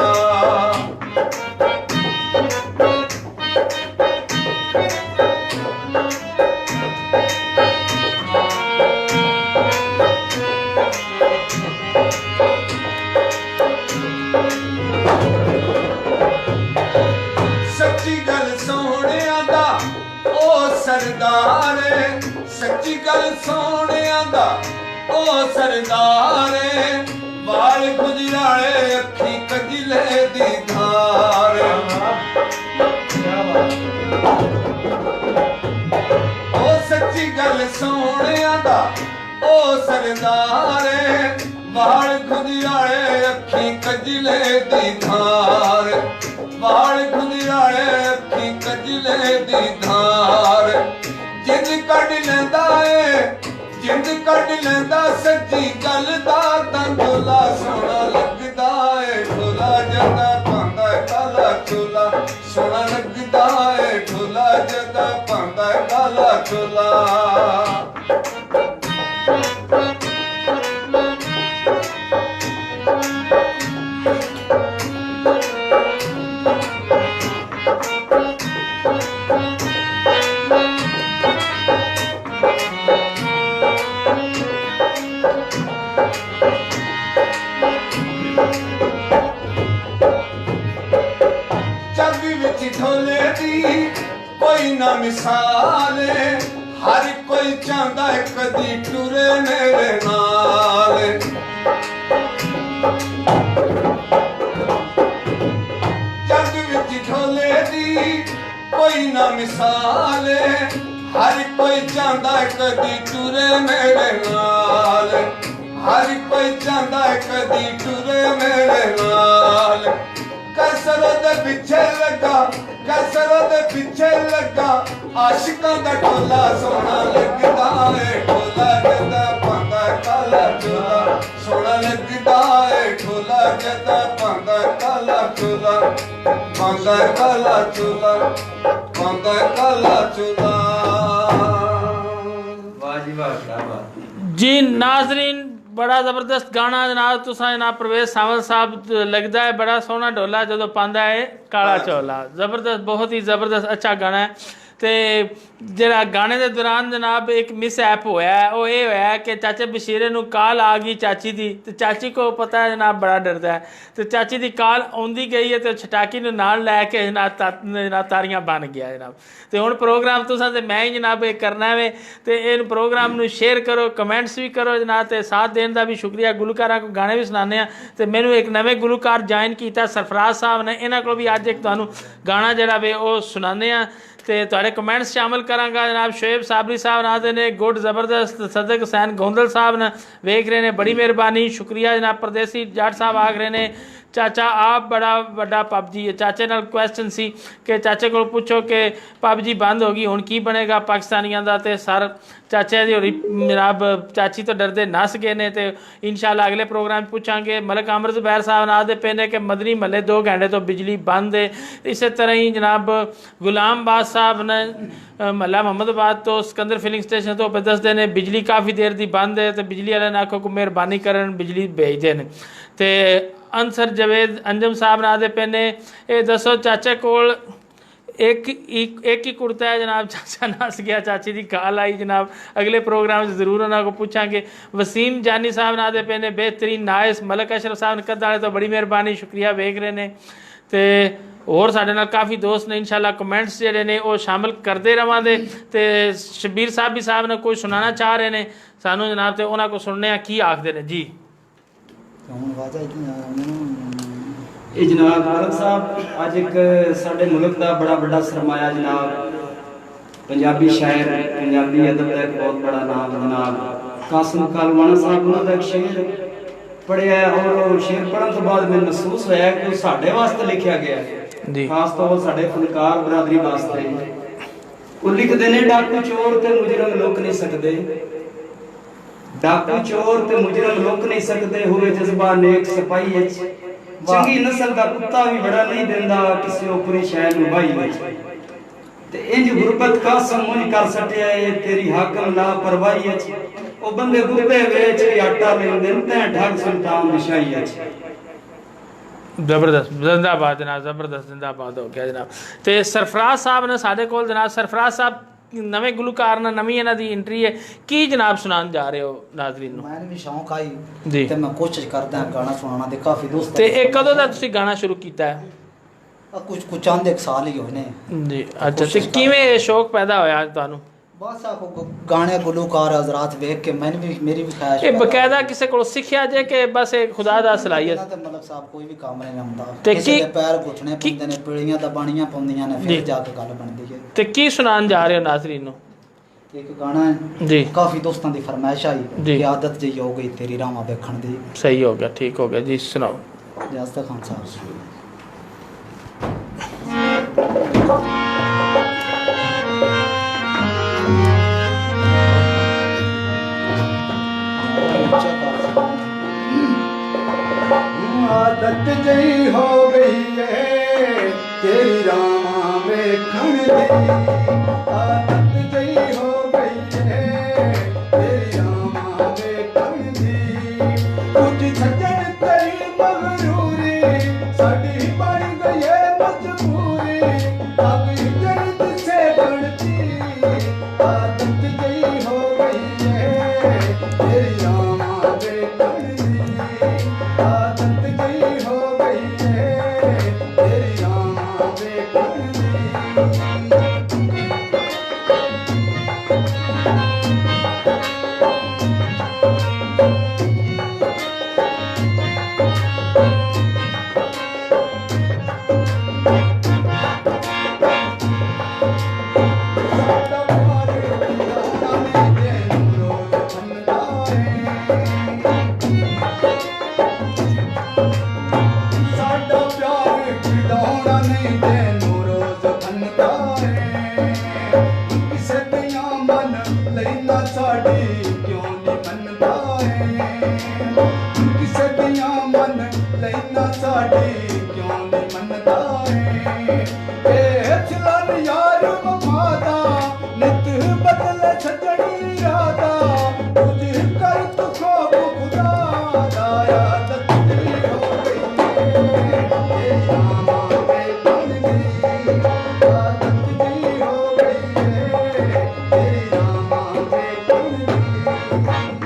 ਸੱਚੀ ਗੱਲ ਸੋਹਣਿਆਂ ਦਾ ਉਹ ਸਰਦਾਰ ਏ ਸੱਚੀ ਗੱਲ ਸੋਹਣਿਆਂ ਦਾ ਉਹ ਸਰਦਾਰ ਏ ਵਾਲ ਗੁਜਰਾਲੇ ਅੱਖੀ ਕਜਲੇ ਦੀ ਧਾਰ ਉਹ ਸੱਚੀ ਗੱਲ ਸੋਹਣਿਆਂ ਦਾ ਉਹ ਸਰਦਾਰ ਏ ਵਾਲ ਗੁਜਰਾਲੇ ਅੱਖੀ ਕਜਲੇ ਦੀ ਧਾਰ ਵਾਲ ਗੁਜਰਾਲੇ ਅੱਖੀ ਕਜਲੇ ਦੀ ਧਾਰ ਜਿੰਦ ਕੱਢ ਲੈਂਦਾ ਏ ਜਿੰਦ ਕੱਢ ਲੈਂਦਾ ਸੱਚੀ ਗੱਲ ਦਾ ਤਾਂ ਢੋਲਾ ਸੋਹਣਾ ਲੱਗਦਾ ਏ ਢੋਲਾ ਜਦਾ ਪਾਉਂਦਾ ਏ ਕਾਲਾ ਚੋਲਾ ਸੋਹਣਾ ਲੱਗਦਾ ਏ ਢੋਲਾ ਜਦਾ ਪਾਉਂਦਾ ਏ ਕਾਲਾ ਚੋਲਾ ਚਾਬੀ ਵਿੱਚ ਢੋਲੇ ਦੀ ਕੋਈ ਨਾ ਮਿਸਾਲ ਏ ਹਰ ਕੋਈ ਚਾਹੁੰਦਾ ਏ ਕਦੀ ਟੁਰੇ ਮੇਰੇ ਨਾਲ ਚਾਬੀ ਵਿੱਚ ਢੋਲੇ ਦੀ ਕੋਈ ਨਾ ਮਿਸਾਲ ਏ ਹਰ ਕੋਈ ਚਾਹੁੰਦਾ ਏ ਕਦੀ ਟੁਰੇ ਮੇਰੇ ਨਾਲ ਹਰ ਕੋਈ ਚਾਹੁੰਦਾ ਏ ਕਦੀ ਟੁਰੇ ਮੇਰੇ ਨਾਲ ਕਸਰ ਦੇ ਪਿੱਛੇ ਲੱਗਾ ਕਸਰ ਦੇ ਪਿੱਛੇ ਲੱਗਾ ਆਸ਼ਿਕਾਂ ਦਾ ਢੋਲਾ ਸੋਹਣਾ ਲੱਗਦਾ ਏ ਢੋਲਾ ਜਦਾ ਪਾਉਂਦਾ ਕਾਲਾ ਚੋਲਾ ਸੋਹਣਾ ਲੱਗਦਾ ਏ ਢੋਲਾ ਜਦਾ ਪਾਉਂਦਾ ਕਾਲਾ ਚੋਲਾ ਪਾਉਂਦਾ ਕਾਲਾ ਚੋਲਾ ਪਾਉਂਦਾ ਕਾਲਾ ਚੋਲਾ ਵਾਹ ਜੀ ਵਾਹ ਕੀ ਬਾਤ जी नाजरीन बड़ा ज़बरदस्त गाना जनाब तुसा जनाब परवेज सावंत साहब लगता है बड़ा सोहना ढोला जो पांदा है काला चोला ज़बरदस्त बहुत ही ज़बरदस्त अच्छा गाना है तो जरा गाने के दौरान जनाब एक मिस ऐप होया है वो ये होया है कि चाचे बशीरे नूं कॉल आ गई चाची दी तो चाची को पता है जनाब बड़ा डरदा है तो चाची दी कॉल आउंदी गई है तो छटाकी नूं नाल लैके जनाब तारियां बन गया जनाब तो हुण प्रोग्राम तुसां ते मैं ही जनाब ये करना है तो इन प्रोग्राम नूं शेयर करो कमेंट्स भी करो जनाब तो साथ देने का भी शुक्रिया गुलकारां को गाने भी सुनाने तो मैनू एक नवे गुलकार ज्वाइन किया सरफराज साहब ने इन्हां कोल भी अज एक तुहानूं गाना जिहड़ा वे वो सुनाने तो तुहाडे कमेंट्स शामिल करांगा जनाब शोएब साबरी साहब नाते ने गुड ज़बरदस्त सदक हुसैन गोंदल साहब ने वेख रहे ने बड़ी मेहरबानी शुक्रिया जनाब परदेसी जाट साहब आख रहे ने चाचा आप बड़ा बड़ा पबजी है चाचे नाल क्वेश्चन सी कि चाचे को पूछो कि पबजी बंद होगी हुण की बनेगा पाकिस्तानियों का तो सर चाचे दी होरी जनाब चाची तो डरदे नस गए ने तो इंशाल्लाह अगले प्रोग्राम पूछांगे मलक अमर ज़ुबैर साहब नाल दे पे ने कि मदनी महल्ले 2 घंटे तो बिजली बंद है इस तरह ही जनाब गुलाम बाद साहब ने महला मुहम्मदाबाद तो सिकंदर फिलिंग स्टेशन तो पे दसदे ने बिजली काफ़ी देर दी बंद है तो बिजली वाले ने आखो को मेहरबानी करन बिजली भेज देन ते अंसर जवेद अंजम साहब ना दे पे ने ये दसो चाचा कोल एक ही कुर्ता है जनाब चाचा नस गया चाची की कॉल आई जनाब अगले प्रोग्राम से जरूर उन्होंने को पूछांगे वसीम जानी साहब ना दे पे ने बेहतरीन नाइस मलक अशरफ साहब ने कद तो बड़ी मेहरबानी शुक्रिया वेख रहे ने तो होर साडे नाल काफ़ी दोस्त ने इंशाल्लाह कमेंट्स जिहड़े ने वो शामिल करते रहांगे तो शबीर साहब भी साहब ने कोई सुनाना चाह रहे हैं सानू जनाब तो उन्होंने को सुनने की आखते हैं जी ਇਹ ਜਨਾਬ ਮਲਕ ਸਾਹਿਬ ਅੱਜ ਇੱਕ ਸਾਡੇ ਮੁਲਕ ਦਾ ਬੜਾ ਵੱਡਾ ਸਰਮਾਇਆ ਜਨਾਬ ਪੰਜਾਬੀ ਸ਼ਾਇਰ ਪੰਜਾਬੀ ਅਦਬ ਦਾ ਇੱਕ ਬਹੁਤ ਬੜਾ ਨਾਮ ਜਨਾਬ ਕਾਸਿਮ ਕਾਲਵਾਨਾ ਸਾਹਿਬ ਉਹਨਾਂ ਦਾ ਇੱਕ ਸ਼ੇਰ ਪੜਿਆ ਔਰ ਉਹ ਸ਼ੇਰ ਪੜ੍ਹਨ ਤੋਂ ਬਾਅਦ ਮੈਨੂੰ ਮਹਿਸੂਸ ਹੋਇਆ ਕਿ ਉਹ ਸਾਡੇ ਵਾਸਤੇ ਲਿਖਿਆ ਗਿਆ ਜੀ ਖਾਸ ਤੌਰ ਸਾਡੇ ਫਨਕਾਰ ਬਰਾਦਰੀ ਵਾਸਤੇ ਉਹ ਲਿਖਦੇ ਨੇ ਡਾਕੂ ਚੋਰ ਤੇ ਮੁਜਰਮ ਲੋਕ ਨਹੀਂ ਸਕਦੇ डाकू चोर ते मुजरम लोक नहीं सकते हुए जज्बा नेक सपाई है चंगी नस्ल दा कुत्ता भी बड़ा नहीं देंदा किसी ओपरी शहर नु भाई है ते इंज गुरबत का समझ कर सटिया है तेरी हाकम ला परवाही है ओ बंदे गुरबे वेच के आटा लेंदे ते ठग सुल्तान दिशाई है ਜ਼ਬਰਦਸਤ ਜ਼ਿੰਦਾਬਾਦ ਜਨਾਬ ਜ਼ਬਰਦਸਤ ਜ਼ਿੰਦਾਬਾਦ ਹੋ ਗਿਆ ਜਨਾਬ ਤੇ ਸਰਫਰਾਜ਼ ਸਾਹਿਬ ਨੇ ਸਾਡੇ ਕੋਲ ਜਨਾਬ ਸਰਫਰਾਜ਼ ਸਾਹਿਬ ਨਵੇਂ ਗੁਲਕਾਰ ਨਾਲ ਨਵੀਂ ਇਹਨਾਂ ਦੀ ਐਂਟਰੀ ਹੈ ਕੀ ਜਨਾਬ ਸੁਣਾਉਣ ਜਾ ਰਹੇ ਹੋ ਨਾਜ਼ਰੀਨ ਨੂੰ ਮੈਨੂੰ ਵੀ ਸ਼ੌਂਕ ਆਈ ਜੀ ਤੇ ਮੈਂ ਕੋਸ਼ਿਸ਼ ਕਰਦਾ ਗਾਣਾ ਸੁਣਾਉਣਾ ਦੇ ਕਾਫੀ ਦੋਸਤ ਤੇ ਇਹ ਕਦੋਂ ਦਾ ਤੁਸੀਂ ਗਾਣਾ ਸ਼ੁਰੂ ਕੀਤਾ ਹੈ ਕੁਝ ਆਂਦੇ 1 ਸਾਲ ਹੀ ਹੋਏ ਨੇ ਜੀ ਅੱਛਾ ਤੇ ਕਿਵੇਂ ਇਹ ਸ਼ੌਕ ਪੈਦਾ ਹੋਇਆ ਤੁਹਾਨੂੰ ਬਸ ਆਪਕੋ ਗਾਣੇ ਗੁਲੂਕਾਰ ਹਜ਼ਰਤ ਵੇਖ ਕੇ ਮੈਨੂੰ ਵੀ ਮੇਰੀ ਵੀ ਖਾਇਸ਼ ਇਹ ਬਕਾਇਦਾ ਕਿਸੇ ਕੋਲ ਸਿੱਖਿਆ ਜੇ ਕਿ ਬਸ ਇਹ ਖੁਦਾ ਦਾ ਸਲਾਹੀਅਤ ਤੇ ਮਲਕ ਸਾਹਿਬ ਕੋਈ ਵੀ ਕੰਮ ਨਹੀਂ ਆਉਂਦਾ ਤੇ ਕਿਸੇ ਕੀ- ਦੇ ਪੈਰ ਘੁੱਟਣੇ ਪੈਂਦੇ ਨੇ ਪੀੜੀਆਂ ਤਾਂ ਬਾਣੀਆਂ ਪਾਉਂਦੀਆਂ ਨੇ ਫਿਰ ਜਾ ਕੇ ਗੱਲ ਬਣਦੀ ਹੈ ਤੇ ਕੀ ਸੁਣਾਉਣ ਜਾ ਰਹੇ ਹੋ ਨਾਜ਼ਰੀਨ ਨੂੰ ਇੱਕ ਗਾਣਾ ਹੈ ਜੀ ਕਾਫੀ ਦੋਸਤਾਂ ਦੀ ਫਰਮਾਇਸ਼ ਆਈ ਜੀ। ਕਿ ਆਦਤ ਜਿਹੀ ਹੋ ਗਈ ਤੇਰੀ ਰਾਹਾਂ ਵੇਖਣ ਦੀ ਸਹੀ ਹੋ ਗਿਆ ਠੀਕ ਹੋ ਗਿਆ ਜੀ ਸੁਣਾਓ ਇਜਾਜ਼ਤ ਖਾਨ ਸਾਹਿਬ आदत जई हो गई है तेरी रामा वेखण दी आदत जई हो गई है तेरी रामा वेखण दी कुछ छजन तेरी मगरूरी साडी बन गई है मजबूरी अब इज्जत से बढ़ती आदत जई हो गई है तेरी रामा वेखण दी आदत गई हो गई है तेरी रामा वेखण दी साडा प्यार दीदारा में तेनू रोज खंदा साडा प्यार खिडौना नहीं तेनू रोज खंदा किसे दिया मन लेना साडी क्यों नहीं मनदा किसे दिया मन लेना साडी क्यों नहीं मनदा चलन यार वफादा नित बदल छजड़ी रादा तुझ कर तू खोब खुदा दा आदत तेरी हो गई है तेरी रामा वेखण दी आदत तेरी हो गई है तेरी रामा वेखण दी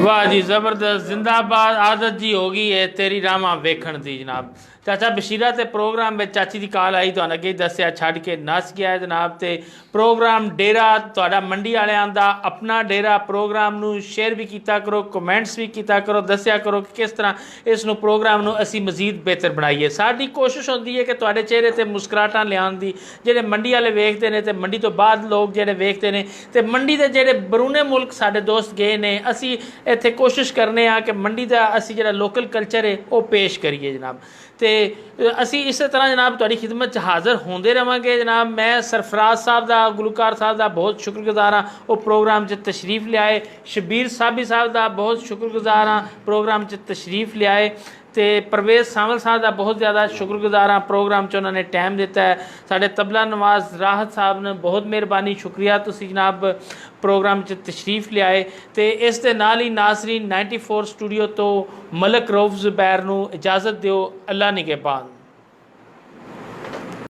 वाह जी ज़बरदस्त जिंदाबाद आदत जी हो गई है तेरी रामा वेखण दी जनाब चाचा बशीरा ते प्रोग्राम में चाची की कॉल आई तो अगे दसिया छड़ के नस गया है जनाब ते प्रोग्राम डेरा तुहाडा मंडी वालियां दा अपना डेरा प्रोग्राम नू शेयर भी किया करो कमेंट्स भी किया करो दसिया करो कि किस तरह इस नू प्रोग्राम नू असी मजीद बेहतर बनाइए साडी कोशिश होंदी है कि तुहाडे चेहरे ते मुस्कुराहटां लियाउण दी जेहड़े मंडी वाले वेखते ने ते मंडी तो बाद लोग जेहड़े वेखते ने ते मंडी दे जेहड़े बरूने मुल्क साडे दोस्त गए ने असी इत्थे कोशिश करने आ कि मंडी दा असी जेहड़ा लोकल कल्चर है वो पेश करिए जनाब तो असी इस तरह जनाब तुहाडी खिदमत च हाज़र होंदे रहांगे जनाब मैं सरफराज साहब दा गुलकार साहब दा बहुत शुक्रगुजार हाँ वो प्रोग्राम च तशरीफ़ लियाए शबीर साबी साहब दा बहुत शुक्रगुजार हाँ प्रोग्राम च तशरीफ़ लियाए तो परवेज़ सावल साहब का बहुत ज़्यादा शुक्रगुजार हाँ प्रोग्राम च उन्होंने टाइम दिता है साढ़े तबला नवाज राहत साहब ने बहुत मेहरबानी शुक्रिया तुसी जनाब प्रोग्राम च तशरीफ़ लियाए तो इस दे नाल ही नाज़रीन 94 स्टूडियो तो मलक रऊफ ज़ुबैर नू इजाज़त दिओ अल्लाह निगहबान।